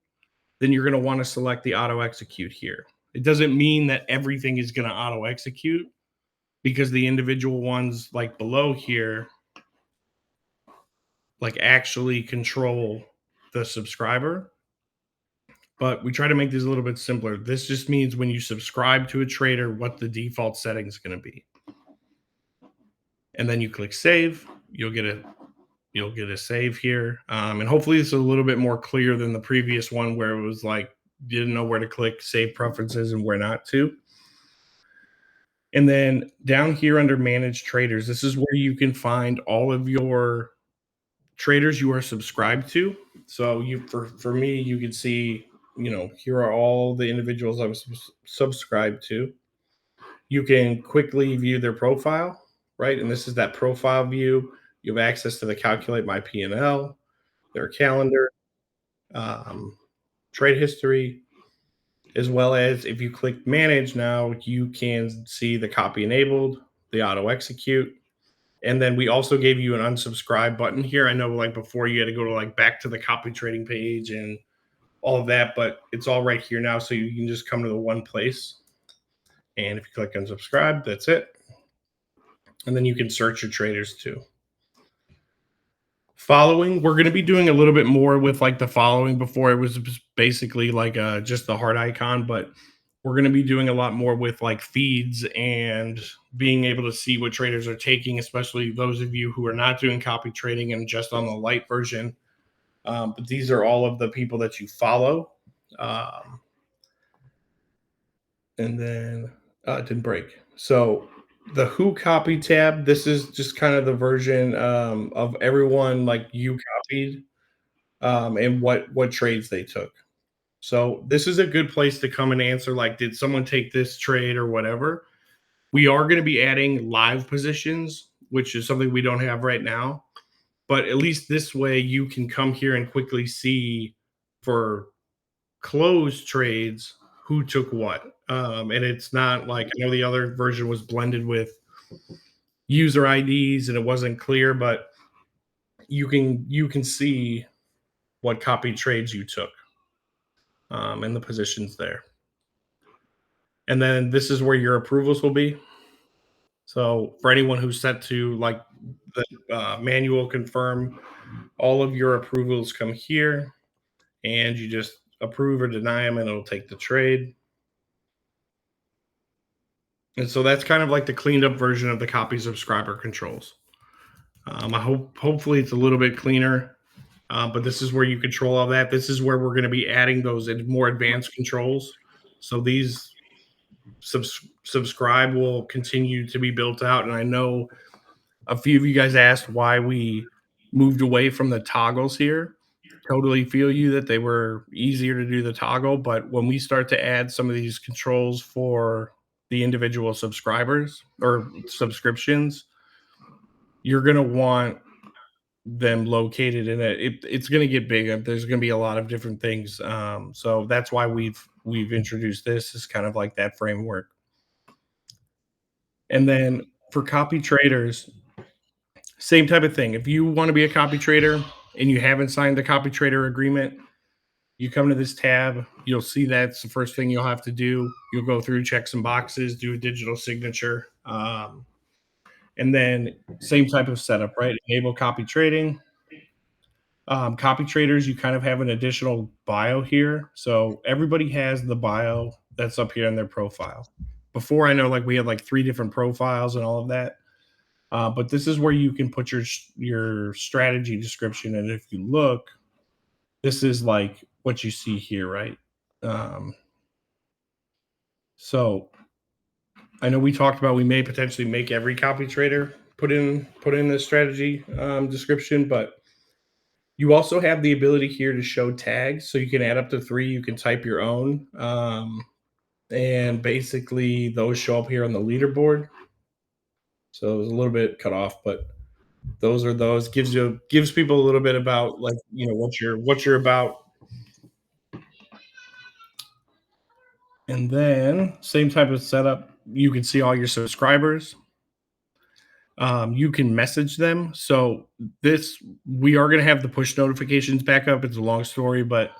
then you're going to want to select the auto execute here. It doesn't mean that everything is going to auto execute, because the individual ones like below here like actually control the subscriber. but we try to make this a little bit simpler. This just means when you subscribe to a trader, what the default setting is going to be. And then you click save, you'll get a save here. And hopefully it's a little bit more clear than the previous one where it was like you didn't know where to click save preferences and where not to. And then down here under manage traders, this is where you can find all of your traders you are subscribed to. So for me, you can see, here are all the individuals I'm subscribed to. You can quickly view their profile, right? And this is that profile view. You have access to the calculate my P&L, their calendar, trade history, as well as if you click manage now, you can see the copy enabled, the auto execute. And then we also gave you an unsubscribe button here. I know like before you had to go to like back to the copy trading page and all of that, but it's all right here now. So you can just come to the one place. And if you click unsubscribe, that's it. And then you can search your traders too. Following, we're going to be doing a little bit more with like the following. Before it was basically like just the heart icon, but we're going to be doing a lot more with like feeds and being able to see what traders are taking, especially those of you who are not doing copy trading and just on the light version. But these are all of the people that you follow. And then it didn't break. So the who copy tab, this is just kind of the version of everyone like you copied and what trades they took. So this is a good place to come and answer like, did someone take this trade or whatever? We are going to be adding live positions, which is something we don't have right now. But at least this way you can come here and quickly see for closed trades who took what. And it's not like, I know the other version was blended with user IDs and it wasn't clear, but you can see what copy trades you took and the positions there. And then this is where your approvals will be. So for anyone who's set to like the manual confirm, all of your approvals come here and you just approve or deny them and it'll take the trade. And so that's kind of like the cleaned up version of the copy subscriber controls. Hopefully it's a little bit cleaner, but this is where you control all that. This is where we're going to be adding those more advanced controls. So these subscribe will continue to be built out. And I know a few of you guys asked why we moved away from the toggles here. Totally feel you that they were easier to do the toggle, but when we start to add some of these controls for the individual subscribers or subscriptions, you're going to want them located in it's going to get big. There's going to be a lot of different things. So that's why we've introduced this as kind of like that framework. And then for copy traders, same type of thing. If you want to be a copy trader and you haven't signed the copy trader agreement, you come to this tab, you'll see that's the first thing you'll have to do. You'll go through, check some boxes, do a digital signature. And then same type of setup, right? Enable copy trading. Copy traders, you kind of have an additional bio here. So everybody has the bio that's up here in their profile. Before, I know like we had like 3 different profiles and all of that. But this is where you can put your strategy description. And if you look, this is like what you see here, right? So I know we talked about we may potentially make every copy trader put in the strategy description, but you also have the ability here to show tags. So you can add up to 3. You can type your own. And basically those show up here on the leaderboard. So it was a little bit cut off, but those are those. Gives people a little bit about like, what you're about. And then same type of setup. You can see all your subscribers. You can message them. So we are going to have the push notifications back up. It's a long story, but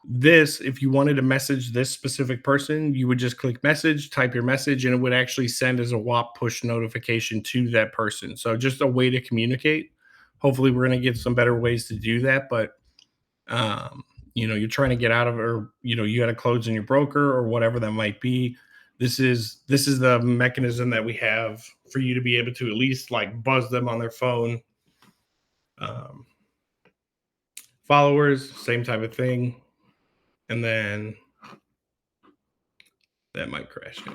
if you wanted to message this specific person, you would just click message, type your message, and it would actually send as a WAP push notification to that person. So just a way to communicate. Hopefully we're going to get some better ways to do that, but you're trying to get out of, or you got to close in your broker or whatever that might be. This is the mechanism that we have for you to be able to at least like buzz them on their phone. Followers, same type of thing. And then that might crash it.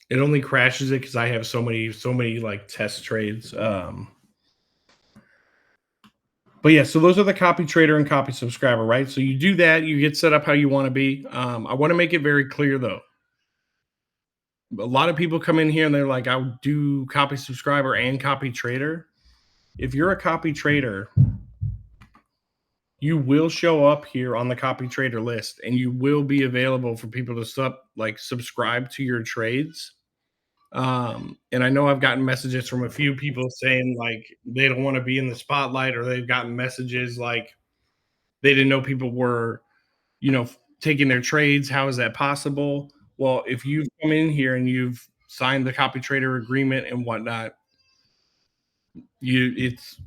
It only crashes it because I have so many like test trades. But yeah, so those are the copy trader and copy subscriber, right? So you do that, you get set up how you want to be. I want to make it very clear though. A lot of people come in here and they're like, I'll do copy subscriber and copy trader. If you're a copy trader, you will show up here on the copy trader list and you will be available for people to subscribe to your trades. And I know I've gotten messages from a few people saying like they don't want to be in the spotlight, or they've gotten messages like they didn't know people were, taking their trades. How is that possible? Well, if you've come in here and you've signed the copy trader agreement and whatnot, it's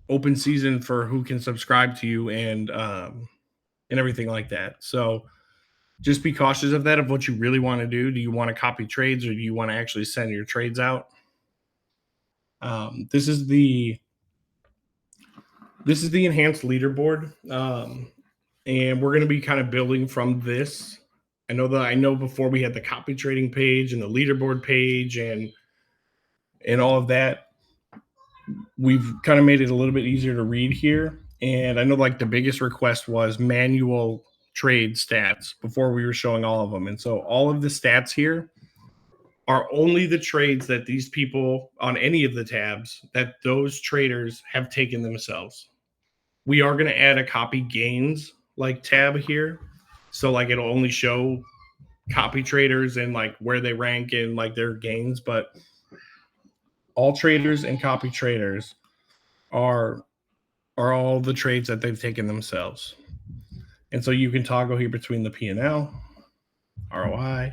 open season for who can subscribe to you and everything like that. So just be cautious of that, of what you really want to do. Do you want to copy trades, or do you want to actually send your trades out? This is the enhanced leaderboard, and we're going to be kind of building from this. I know before we had the copy trading page and the leaderboard page and all of that. We've kind of made it a little bit easier to read here. And I know like the biggest request was manual trade stats before we were showing all of them. And so all of the stats here are only the trades that these people on any of the tabs that those traders have taken themselves. We are going to add a copy gains like tab here. So like it'll only show copy traders and like where they rank in like their gains, but all traders and copy traders are all the trades that they've taken themselves. And so you can toggle here between the P&L, ROI.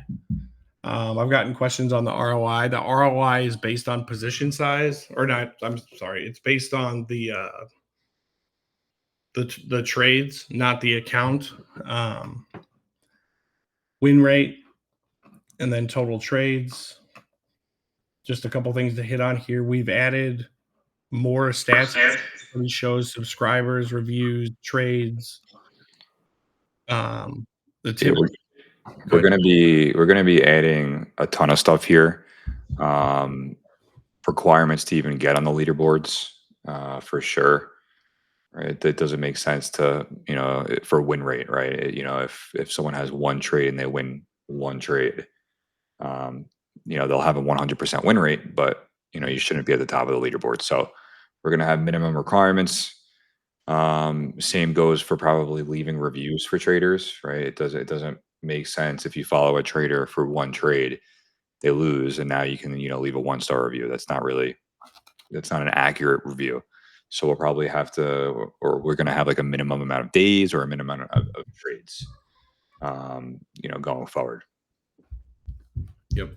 I've gotten questions on the ROI. The ROI is based on position size, or not. I'm sorry. It's based on the trades, not the account. Win rate, and then total trades. Just a couple things to hit on here. We've added more stats. It shows subscribers, reviews, trades. We're gonna be adding a ton of stuff here. Requirements to even get on the leaderboards, for sure. Right, that doesn't make sense to for win rate, right? If someone has one trade and they win one trade, they'll have a 100% win rate, but you shouldn't be at the top of the leaderboard. So we're gonna have minimum requirements. Same goes for probably leaving reviews for traders, right? It doesn't make sense if you follow a trader for one trade, they lose, and now you can leave a 1-star review. That's not an accurate review. So we'll probably have to, or we're going to have like a minimum amount of days or a minimum of trades, going forward. Yep.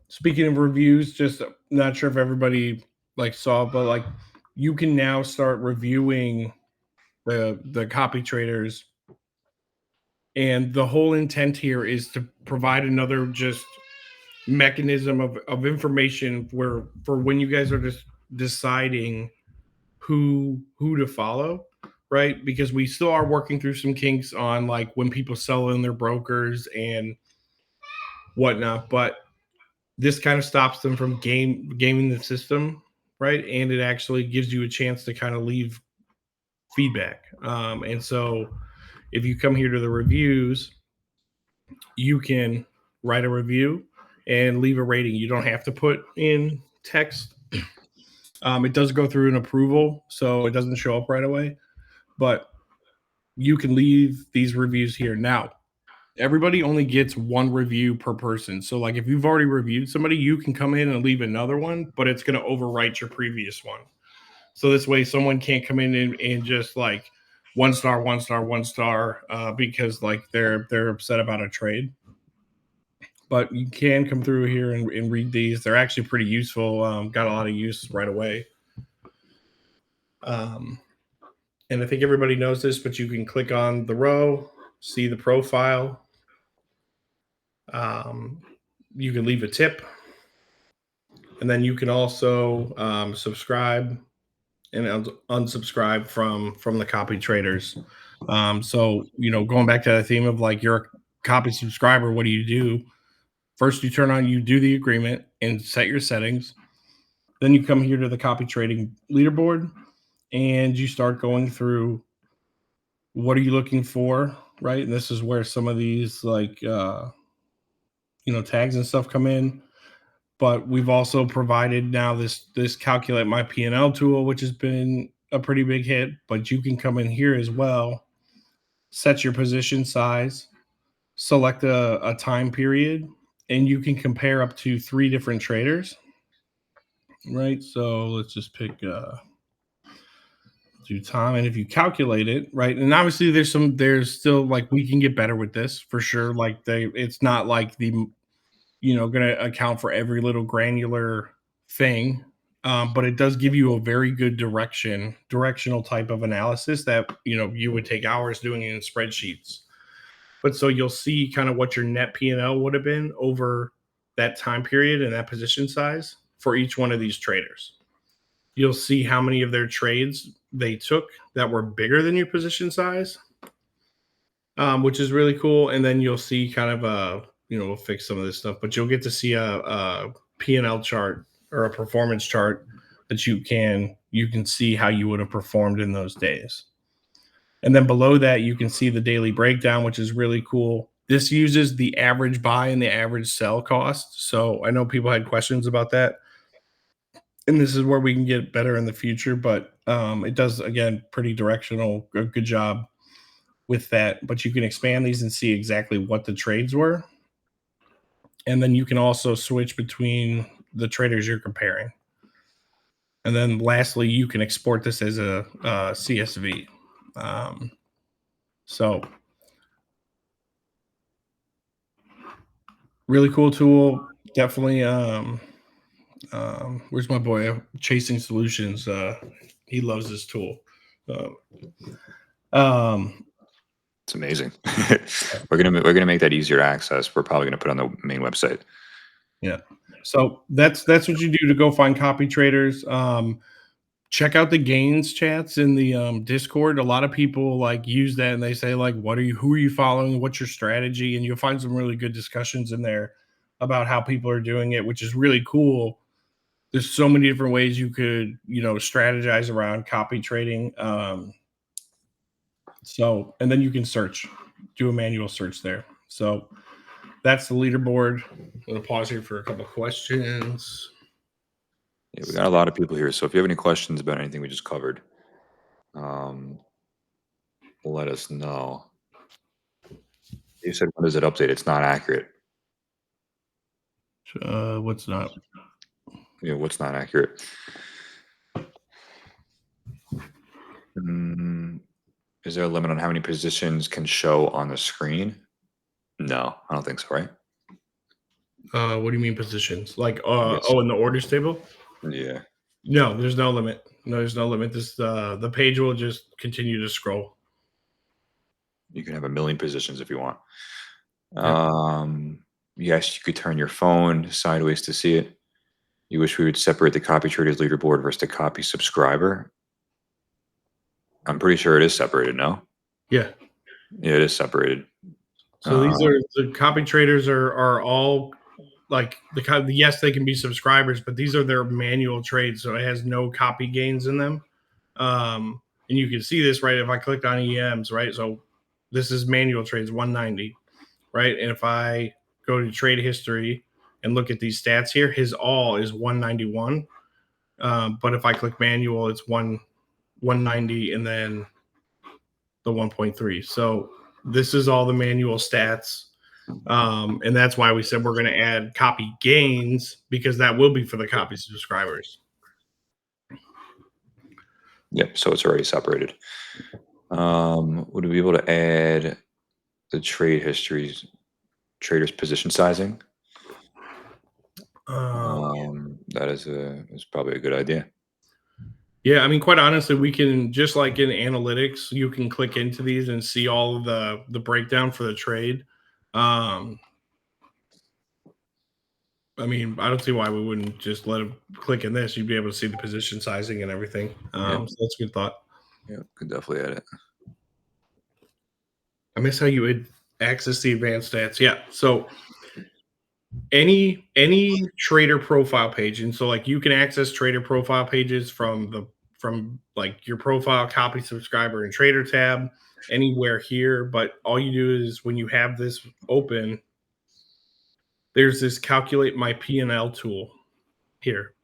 Speaking of reviews, just not sure if everybody saw, but you can now start reviewing the copy traders, and the whole intent here is to provide another just mechanism of information for when you guys are just deciding who to follow, right? Because we still are working through some kinks on when people sell in their brokers and whatnot, but this kind of stops them from gaming the system, right? And it actually gives you a chance to kind of leave feedback. And so if you come here to the reviews, you can write a review and leave a rating. You don't have to put in text. It does go through an approval, so it doesn't show up right away, but you can leave these reviews here. Now, everybody only gets one review per person. So if you've already reviewed somebody, you can come in and leave another one, but it's going to overwrite your previous one. So this way someone can't come in and just 1 star, 1 star, 1 star, because they're upset about a trade. but you can come through here and read these. They're actually pretty useful. Got a lot of use right away. And I think everybody knows this, but you can click on the row, see the profile. You can leave a tip, and then you can also subscribe and unsubscribe from the copy traders. So going back to the theme of like you're a copy subscriber, what do you do? First, you do the agreement and set your settings. Then you come here to the copy trading leaderboard and you start going through what are you looking for, right? And this is where some of these like tags and stuff come in. But we've also provided now this calculate my P&L tool, which has been a pretty big hit. But you can come in here as well, set your position size, select a time period, and you can compare up to 3 different traders. Right. So let's just pick do time. And if you calculate it, right, and obviously there's still like we can get better with this for sure. Like it's not like the going to account for every little granular thing. But it does give you a very good directional type of analysis that you would take hours doing in spreadsheets. But so you'll see kind of what your net P&L would have been over that time period and that position size for each one of these traders. You'll see how many of their trades they took that were bigger than your position size, which is really cool. And then you'll see kind of we'll fix some of this stuff, but you'll get to see a P&L chart or a performance chart that you can see how you would have performed in those days. And then below that, you can see the daily breakdown, which is really cool. This uses the average buy and the average sell cost. So I know people had questions about that. And this is where we can get better in the future, but it does, again, pretty directional, a good job with that. But you can expand these and see exactly what the trades were. And then you can also switch between the traders you're comparing. And then lastly, you can export this as a CSV. So really cool tool. Definitely. Where's my boy? Chasing Solutions. He loves this tool. It's amazing. we're gonna make that easier to access. We're probably gonna put it on the main website. Yeah. So that's what you do to go find copy traders. Check out the gains chats in the Discord. A lot of people like use that and they say like, who are you following? What's your strategy? And you'll find some really good discussions in there about how people are doing it, which is really cool. There's so many different ways you could, strategize around copy trading. So, and then you can do a manual search there. So that's the leaderboard. I'm going to pause here for a couple of questions. Yeah, we got a lot of people here. So if you have any questions about anything we just covered, let us know. You said, when does it update? It's not accurate. What's not? Yeah, what's not accurate? Is there a limit on how many positions can show on the screen? No, I don't think so, right? What do you mean positions? Like, Yes. in the orders table? Yeah. No, there's no limit. No, there's no limit. This the page will just continue to scroll. You can have 1 million positions if you want. Yep. Yes, you could turn your phone sideways to see it. You wish we would separate the copy traders leaderboard versus the copy subscriber? I'm pretty sure it is separated, no? Yeah. Yeah, it is separated. So these are the copy traders are all like yes, they can be subscribers, but these are their manual trades, so it has no copy gains in them. And you can see this, right? If I clicked on EMs, right? So this is manual trades 190, right? And if I go to trade history and look at these stats here, his all is 191. But if I click manual, it's 190 and then the 1.3. So this is all the manual stats. And that's why we said we're going to add copy gains, because that will be for the copy subscribers. Yep, so it's already separated. Would we be able to add the trade histories, traders position sizing? That is probably a good idea. Yeah, I mean, quite honestly, we can just like in analytics, you can click into these and see all of the breakdown for the trade. Um, I mean, I don't see why we wouldn't just let them click in this. You'd be able to see the position sizing and everything. Yeah. So that's a good thought. Yeah, could definitely add it. I miss how you would access the advanced stats. Yeah. So any trader profile page, and so like you can access trader profile pages from like your profile, copy, subscriber, and trader tab anywhere here. But all you do is when you have this open, there's this calculate my P&L tool here.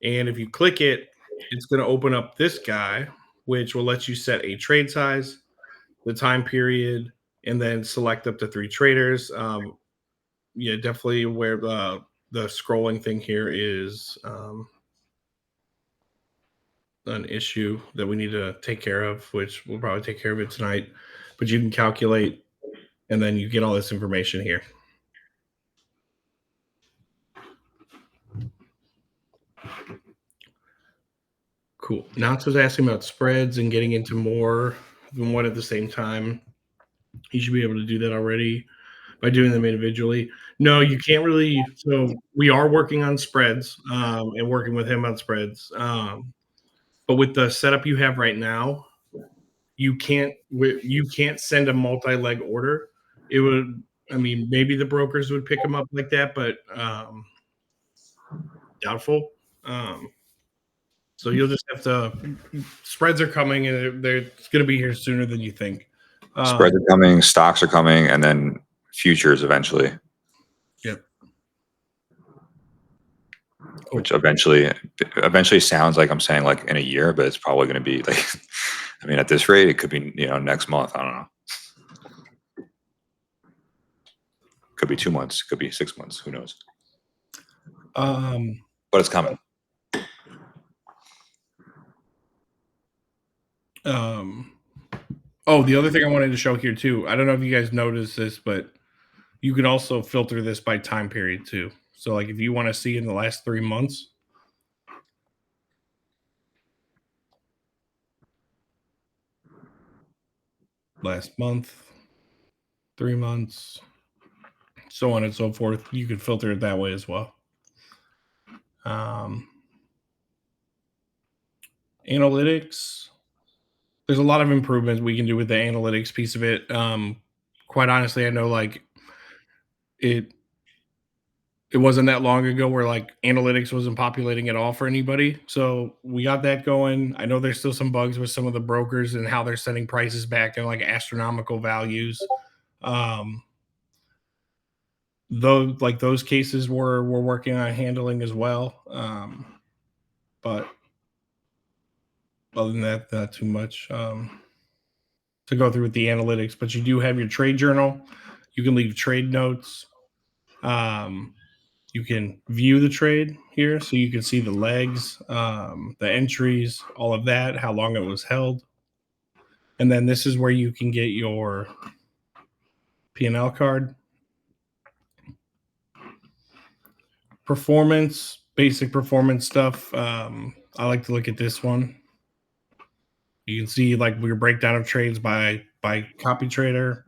And if you click it, it's going to open up this guy, which will let you set a trade size, the time period, and then select up to 3 traders. Yeah, definitely where the scrolling thing here is an issue that we need to take care of, which we'll probably take care of it tonight. But you can calculate, and then you get all this information here. Cool. Now it's just asking about spreads and getting into more than one at the same time. You should be able to do that already by doing them individually. No, you can't really. So we are working on spreads and working with him on spreads. But with the setup you have right now, you can't send a multi-leg order. It would, I mean, maybe the brokers would pick them up like that, but doubtful. Um, so you'll just have to. Spreads are coming, and they're going to be here sooner than you think. Spreads are coming, stocks are coming, and then futures eventually. Yep. Cool. Which eventually sounds like I'm saying like in a year, but it's probably going to be like, I mean, at this rate, it could be next month. I don't know. Could be 2 months. Could be 6 months. Who knows? But it's coming. Oh, the other thing I wanted to show here too. I don't know if you guys noticed this, but you could also filter this by time period too. So, like, if you want to see in the last 3 months, last month, 3 months, so on and so forth, you could filter it that way as well. Analytics, there's a lot of improvements we can do with the analytics piece of it. Quite honestly, I know like it wasn't that long ago where like analytics wasn't populating at all for anybody. So we got that going. I know there's still some bugs with some of the brokers and how they're sending prices back in like astronomical values. Though like those cases we're working on handling as well. But other than that, not too much to go through with the analytics. But you do have your trade journal. You can leave trade notes. You can view the trade here, so you can see the legs, the entries, all of that, how long it was held. And then this is where you can get your P&L card. Performance, basic performance stuff. I like to look at this one. You can see like your breakdown of trades by copy trader.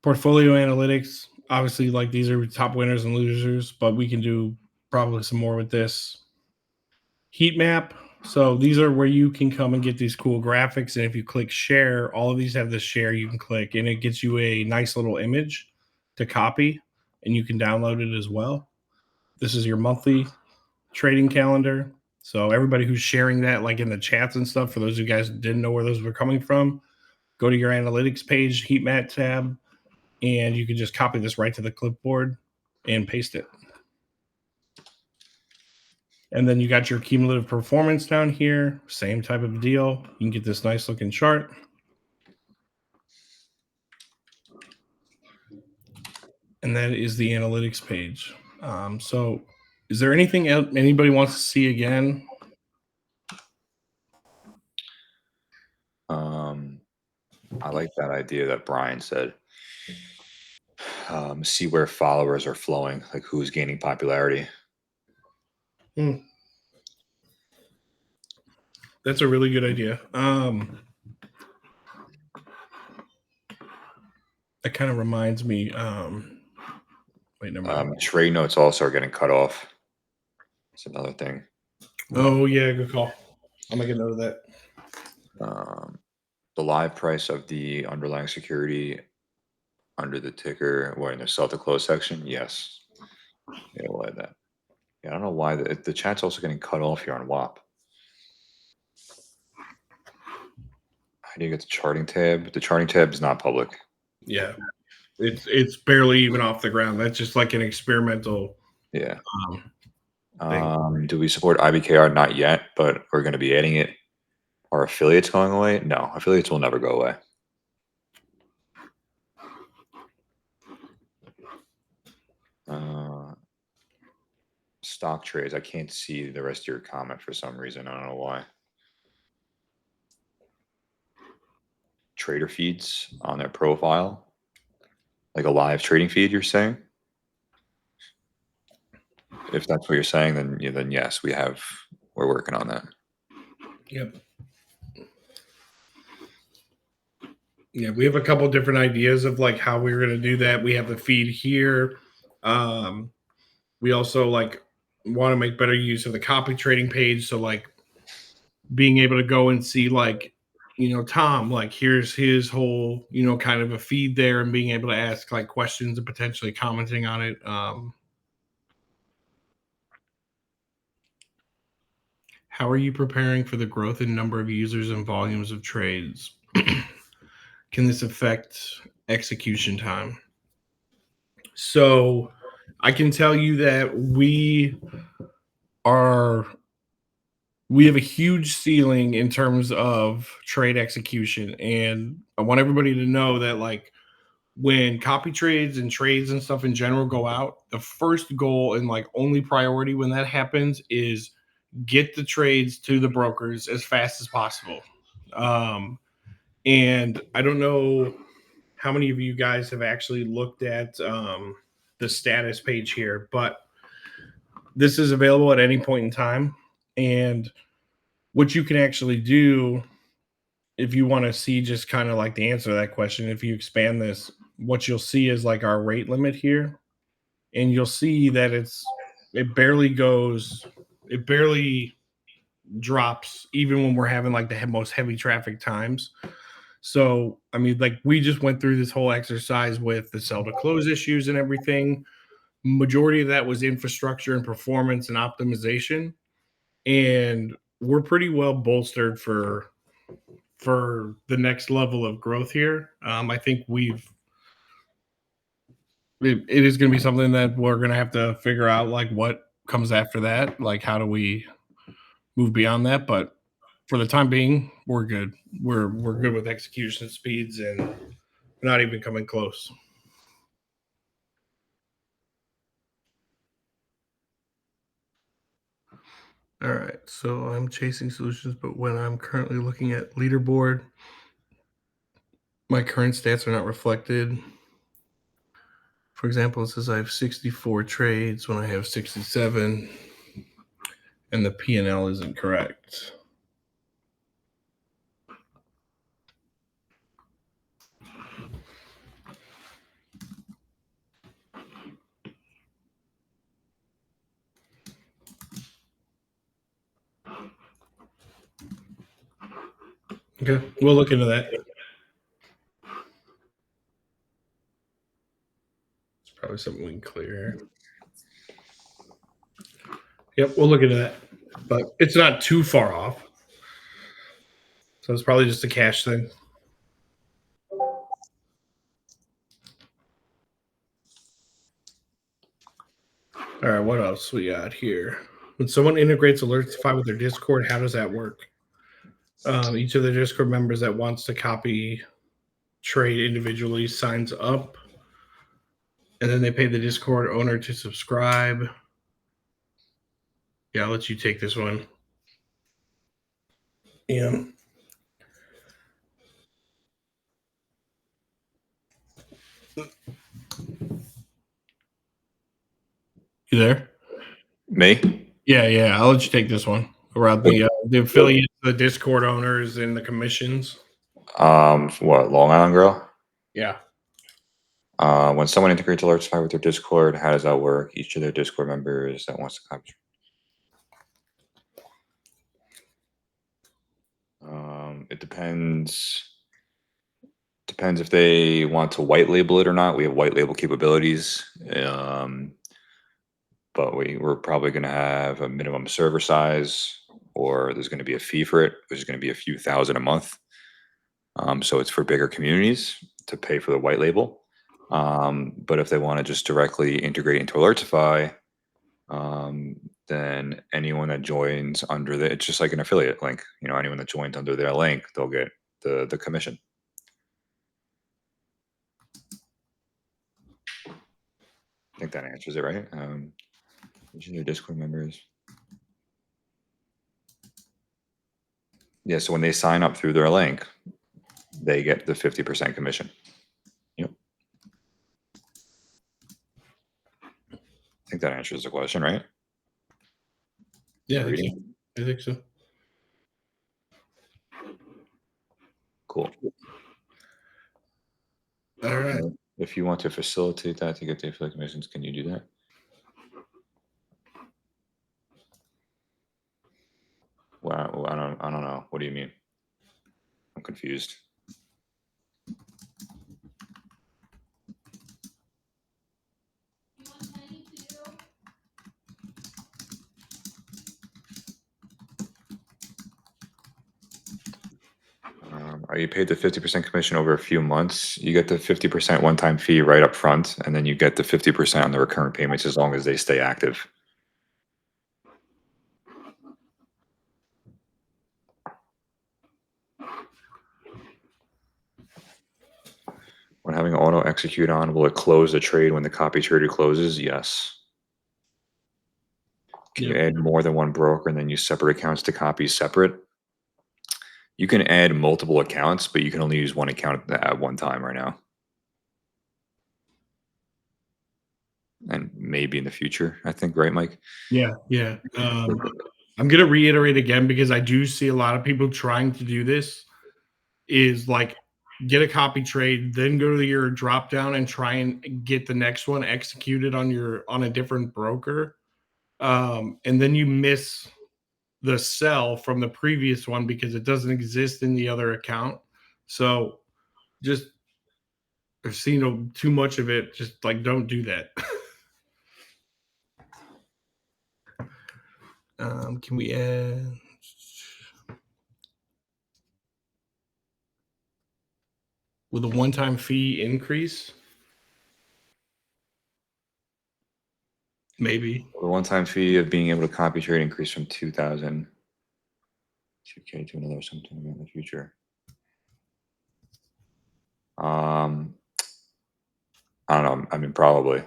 Portfolio analytics, obviously like these are top winners and losers, but we can do probably some more with this. Heat map. So these are where you can come and get these cool graphics. And if you click share, all of these have this share you can click, and it gets you a nice little image to copy, and you can download it as well. This is your monthly trading calendar. So everybody who's sharing that, like in the chats and stuff, for those of you guys who didn't know where those were coming from, go to your analytics page, heat map tab, and you can just copy this right to the clipboard and paste it. And then you got your cumulative performance down here, same type of deal. You can get this nice looking chart. And that is the analytics page. So is there anything else anybody wants to see again? I like that idea that Brian said. see where followers are flowing, like who's gaining popularity. That's a really good idea. That kind of reminds me. Wait, never mind. Trade notes also are getting cut off. It's another thing. Oh yeah, good call. I'll make a note of that. The live price of the underlying security under the ticker or in the sell to close section. Yes. Yeah, we'll add that. Yeah, I don't know why the chat's also getting cut off here on WAP. How do you get the charting tab? The charting tab is not public. Yeah, it's barely even off the ground. That's just like an experimental. Yeah. Thing. Do we support IBKR? Not yet, but we're going to be adding it. Are affiliates going away? No, affiliates will never go away. Stock trades. I can't see the rest of your comment for some reason. I don't know why. Trader feeds on their profile, like a live trading feed. You're saying? If that's what you're saying, then yes, we're working on that. Yep. Yeah, we have a couple different ideas of like how we're going to do that. We have the feed here. We also like want to make better use of the copy trading page. So like being able to go and see like, Tom, like here's his whole, kind of a feed there and being able to ask like questions and potentially commenting on it. How are you preparing for the growth in number of users and volumes of trades? Can this affect execution time? So I can tell you that we have a huge ceiling in terms of trade execution. And I want everybody to know that like when copy trades and trades and stuff in general go out, the first goal and like only priority when that happens is get the trades to the brokers as fast as possible. And I don't know how many of you guys have actually looked at the status page here, but this is available at any point in time. And what you can actually do if you want to see just kind of like the answer to that question, if you expand this, what you'll see is like our rate limit here. And you'll see that it barely drops even when we're having like the most heavy traffic times. So, I mean, like we just went through this whole exercise with the sell to close issues and everything. Majority of that was infrastructure and performance and optimization. And we're pretty well bolstered for the next level of growth here. I think it is going to be something that we're going to have to figure out like what comes after that. Like, how do we move beyond that? But for the time being, we're good. We're good with execution speeds and not even coming close. All right, so I'm chasing solutions, but when I'm currently looking at leaderboard, my current stats are not reflected. For example, it says I have 64 trades when I have 67, and the P&L isn't correct. Okay, we'll look into that. It's probably something we can clear here. Yep, we'll look into that. But it's not too far off. So it's probably just a cash thing. All right, what else we got here? When someone integrates Alertsify with their Discord, how does that work? Each of the Discord members that wants to copy trade individually signs up, and then they pay the Discord owner to subscribe. Yeah, I'll let you take this one. Yeah. You there? Me? Yeah. I'll let you take this one around the affiliates, the Discord owners, and the commissions. What, Long Island Girl? Yeah. When someone integrates Alertsify with their Discord, how does that work? Each of their Discord members that wants to copy. It depends. Depends if they want to white label it or not. We have white label capabilities, but we're probably going to have a minimum server size, or there's going to be a fee for it, which is going to be a few thousand a month. So it's for bigger communities to pay for the white label. But if they want to just directly integrate into Alertify, then anyone that joins under it's just like an affiliate link. Anyone that joins under their link, they'll get the commission. I think that answers it, right? Which are their Discord members? Yeah, so when they sign up through their link, they get the 50% commission. Yep. I think that answers the question, right? Yeah, I think so. Cool. All right. If you want to facilitate that to get the affiliate commissions, can you do that? Well, I don't know. What do you mean? I'm confused. Are you paid the 50% commission over a few months? You get the 50% one-time fee right up front, and then you get the 50% on the recurrent payments as long as they stay active. When having auto execute on, will it close the trade when the copy trader closes? Yes. Can you add more than one broker and then use separate accounts to copy separate? You can add multiple accounts, but you can only use one account at one time right now. And maybe in the future, I think, right, Mike? Yeah. I'm going to reiterate again because I do see a lot of people trying to do this is like get a copy trade, then go to your drop down and try and get the next one executed on a different broker. And then you miss the sell from the previous one because it doesn't exist in the other account. So just I've seen too much of it. Just like don't do that. Can we add? Will the one-time fee increase? Maybe. The one-time fee of being able to copy trade increase from 2,000 2K to another sometime in the future. I don't know. I mean, probably.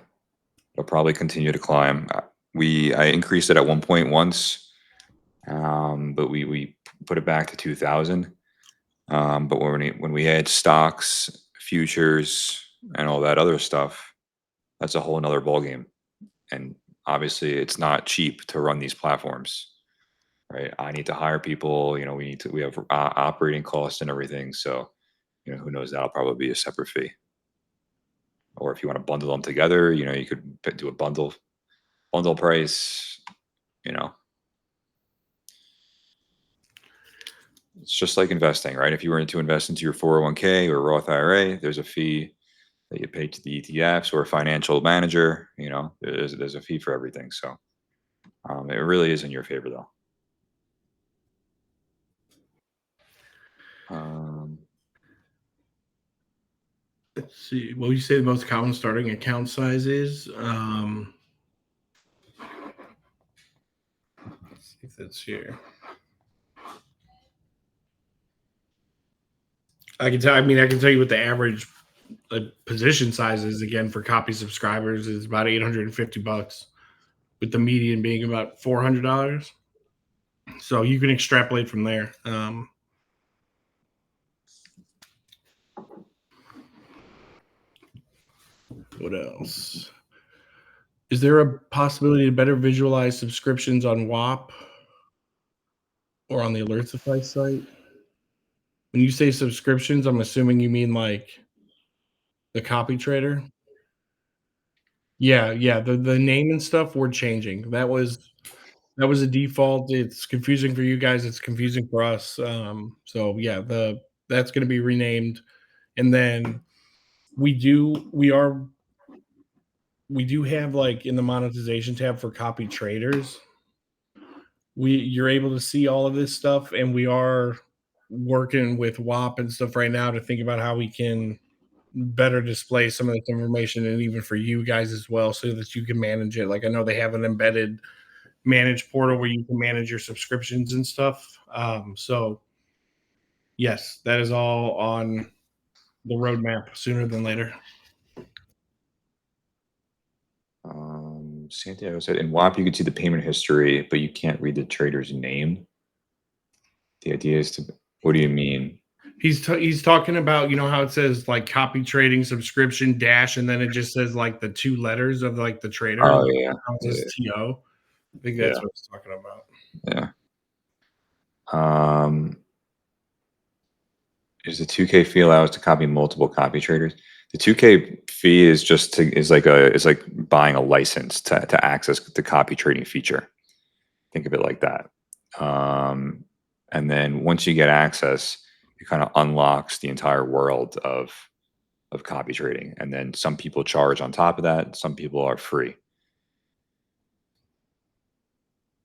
It'll probably continue to climb. I increased it at one point once, but we put it back to 2,000. But when we add stocks, futures, and all that other stuff, that's a whole nother ballgame. And obviously, it's not cheap to run these platforms, right? I need to hire people. We have operating costs and everything. So, who knows? That'll probably be a separate fee. Or if you want to bundle them together, you could do a bundle price. It's just like investing, right? If you were to invest into your 401k or Roth IRA, there's a fee that you pay to the ETFs or a financial manager. There's a fee for everything. So it really is in your favor, though. Let's see. What would you say the most common starting account size is? Let's see if that's here. I can tell you what the average position size is again for copy subscribers is about $850, with the median being about $400. So you can extrapolate from there. What else? Is there a possibility to better visualize subscriptions on WAP or on the Alertsify site? When you say subscriptions, I'm assuming you mean like the copy trader. Yeah, yeah. The name and stuff we're changing. That was a default. It's confusing for you guys. It's confusing for us. So yeah, the that's going to be renamed, and then we do have like in the monetization tab for copy traders. You're able to see all of this stuff, and we are working with WAP and stuff right now to think about how we can better display some of this information, and even for you guys as well, so that you can manage it. Like I know they have an embedded manage portal where you can manage your subscriptions and stuff. So yes, that is all on the roadmap sooner than later. Santiago said in WAP you can see the payment history, but you can't read the trader's name. The idea is to. What do you mean? He's talking about, how it says like copy trading subscription dash, and then it just says like the two letters of like the trader, Oh like yeah, it says TO. I think yeah, that's what he's talking about. yeah. Is the 2K fee allows to copy multiple copy traders? The 2K fee is like buying a license to access the copy trading feature. Think of it like that. And then once you get access, it kind of unlocks the entire world of copy trading. And then some people charge on top of that. Some people are free. I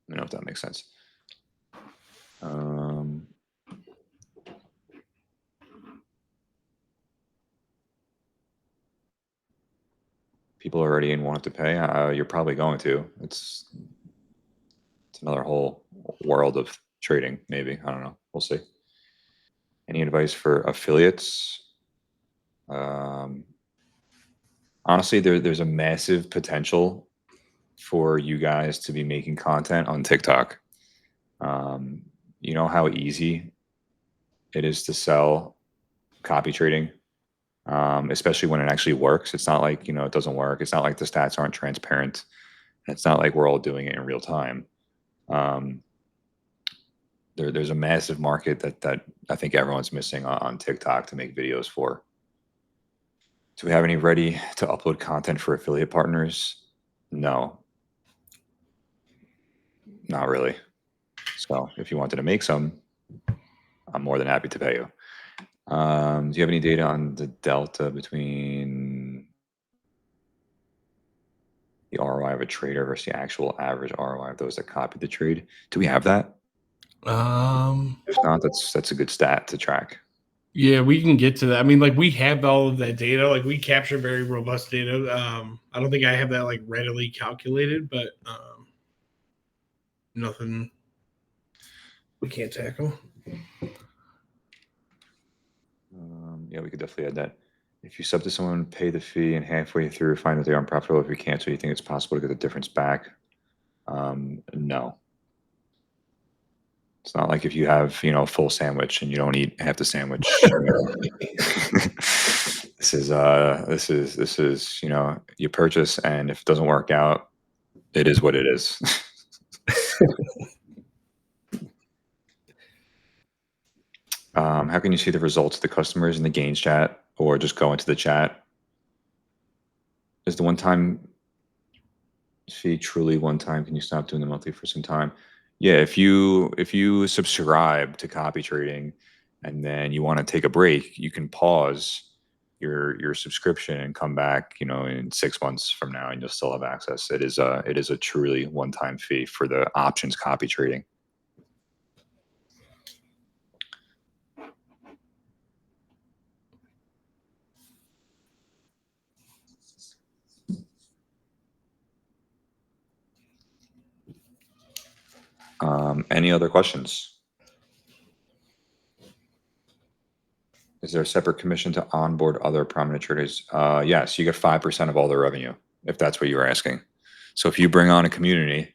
don't know if that makes sense. People already in want to pay. You're probably going to. It's another whole world of trading. Maybe, I don't know. We'll see. Any advice for affiliates? Honestly, there's a massive potential for you guys to be making content on TikTok. You know how easy it is to sell copy trading, especially when it actually works. It's not like, it doesn't work. It's not like the stats aren't transparent. It's not like we're all doing it in real time. There's a massive market that I think everyone's missing on TikTok to make videos for. Do we have any ready to upload content for affiliate partners? No, not really. So if you wanted to make some, I'm more than happy to pay you. Do you have any data on the delta between the ROI of a trader versus the actual average ROI of those that copied the trade? Do we have that? If not, that's a good stat to track. Yeah, we can get to that. I mean, like we have all of that data. Like we capture very robust data. I don't think I have that like readily calculated, but nothing we can't tackle. Yeah, we could definitely add that. If you sub to someone, pay the fee, and halfway through find that they aren't profitable, if you cancel, you think it's possible to get the difference back? No. It's not like if you have, a full sandwich and you don't eat half the sandwich. This is, you purchase, and if it doesn't work out, it is what it is. How can you see the results of the customers in the gains chat, or just go into the chat? Is the one-time fee truly one time? Can you stop doing the monthly for some time? Yeah, if you subscribe to copy trading and then you want to take a break, you can pause your subscription and come back, in 6 months from now, and you'll still have access. It is a truly one-time fee for the options copy trading. Any other questions? Is there a separate commission to onboard other prominent traders? Yes, you get 5% of all their revenue, if that's what you were asking. So if you bring on a community,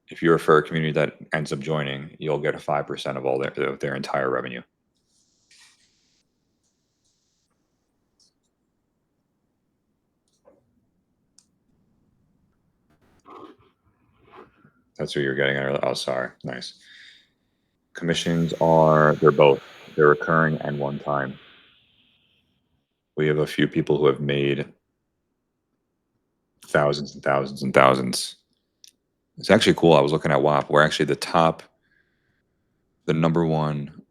if you refer a community that ends up joining, you'll get a 5% of all their entire revenue. That's what you're getting at. Oh, sorry. Nice. Commissions they're both. They're recurring and one time. We have a few people who have made thousands and thousands and thousands. It's actually cool. I was looking at WAP. We're actually the number one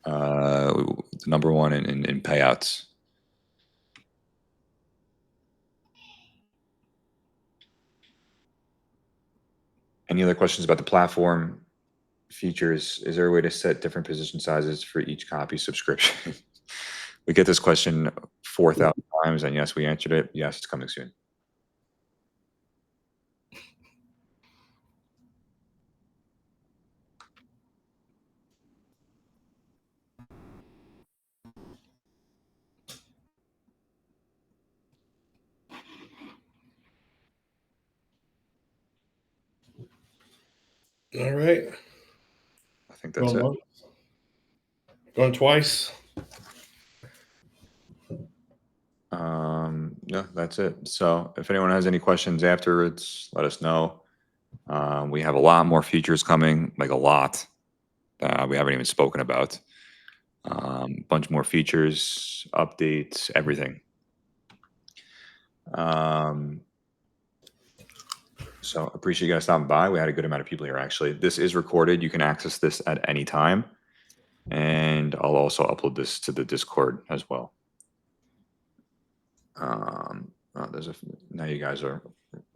in payouts. Any other questions about the platform features? Is there a way to set different position sizes for each copy subscription? We get this question 4,000 times, and yes, we answered it. Yes, it's coming soon. All right. I think that's it. Going twice. No, that's it. So if anyone has any questions afterwards, let us know. We have a lot more features coming, like a lot. We haven't even spoken about. Bunch more features, updates, everything. So appreciate you guys stopping by. We had a good amount of people here, actually. This is recorded. You can access this at any time. And I'll also upload this to the Discord as well. Now you guys are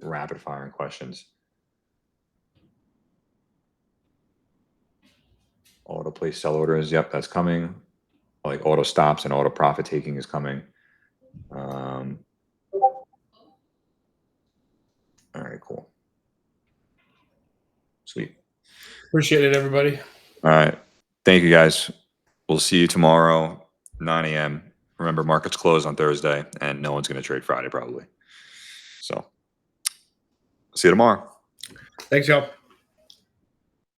rapid firing questions. Auto place sell orders. Yep, that's coming. Like auto stops and auto profit taking is coming. All right, cool. Sweet. Appreciate it, everybody. All right. Thank you, guys. We'll see you tomorrow, 9 a.m. Remember, markets close on Thursday, and no one's going to trade Friday, probably. So, see you tomorrow. Thanks, y'all.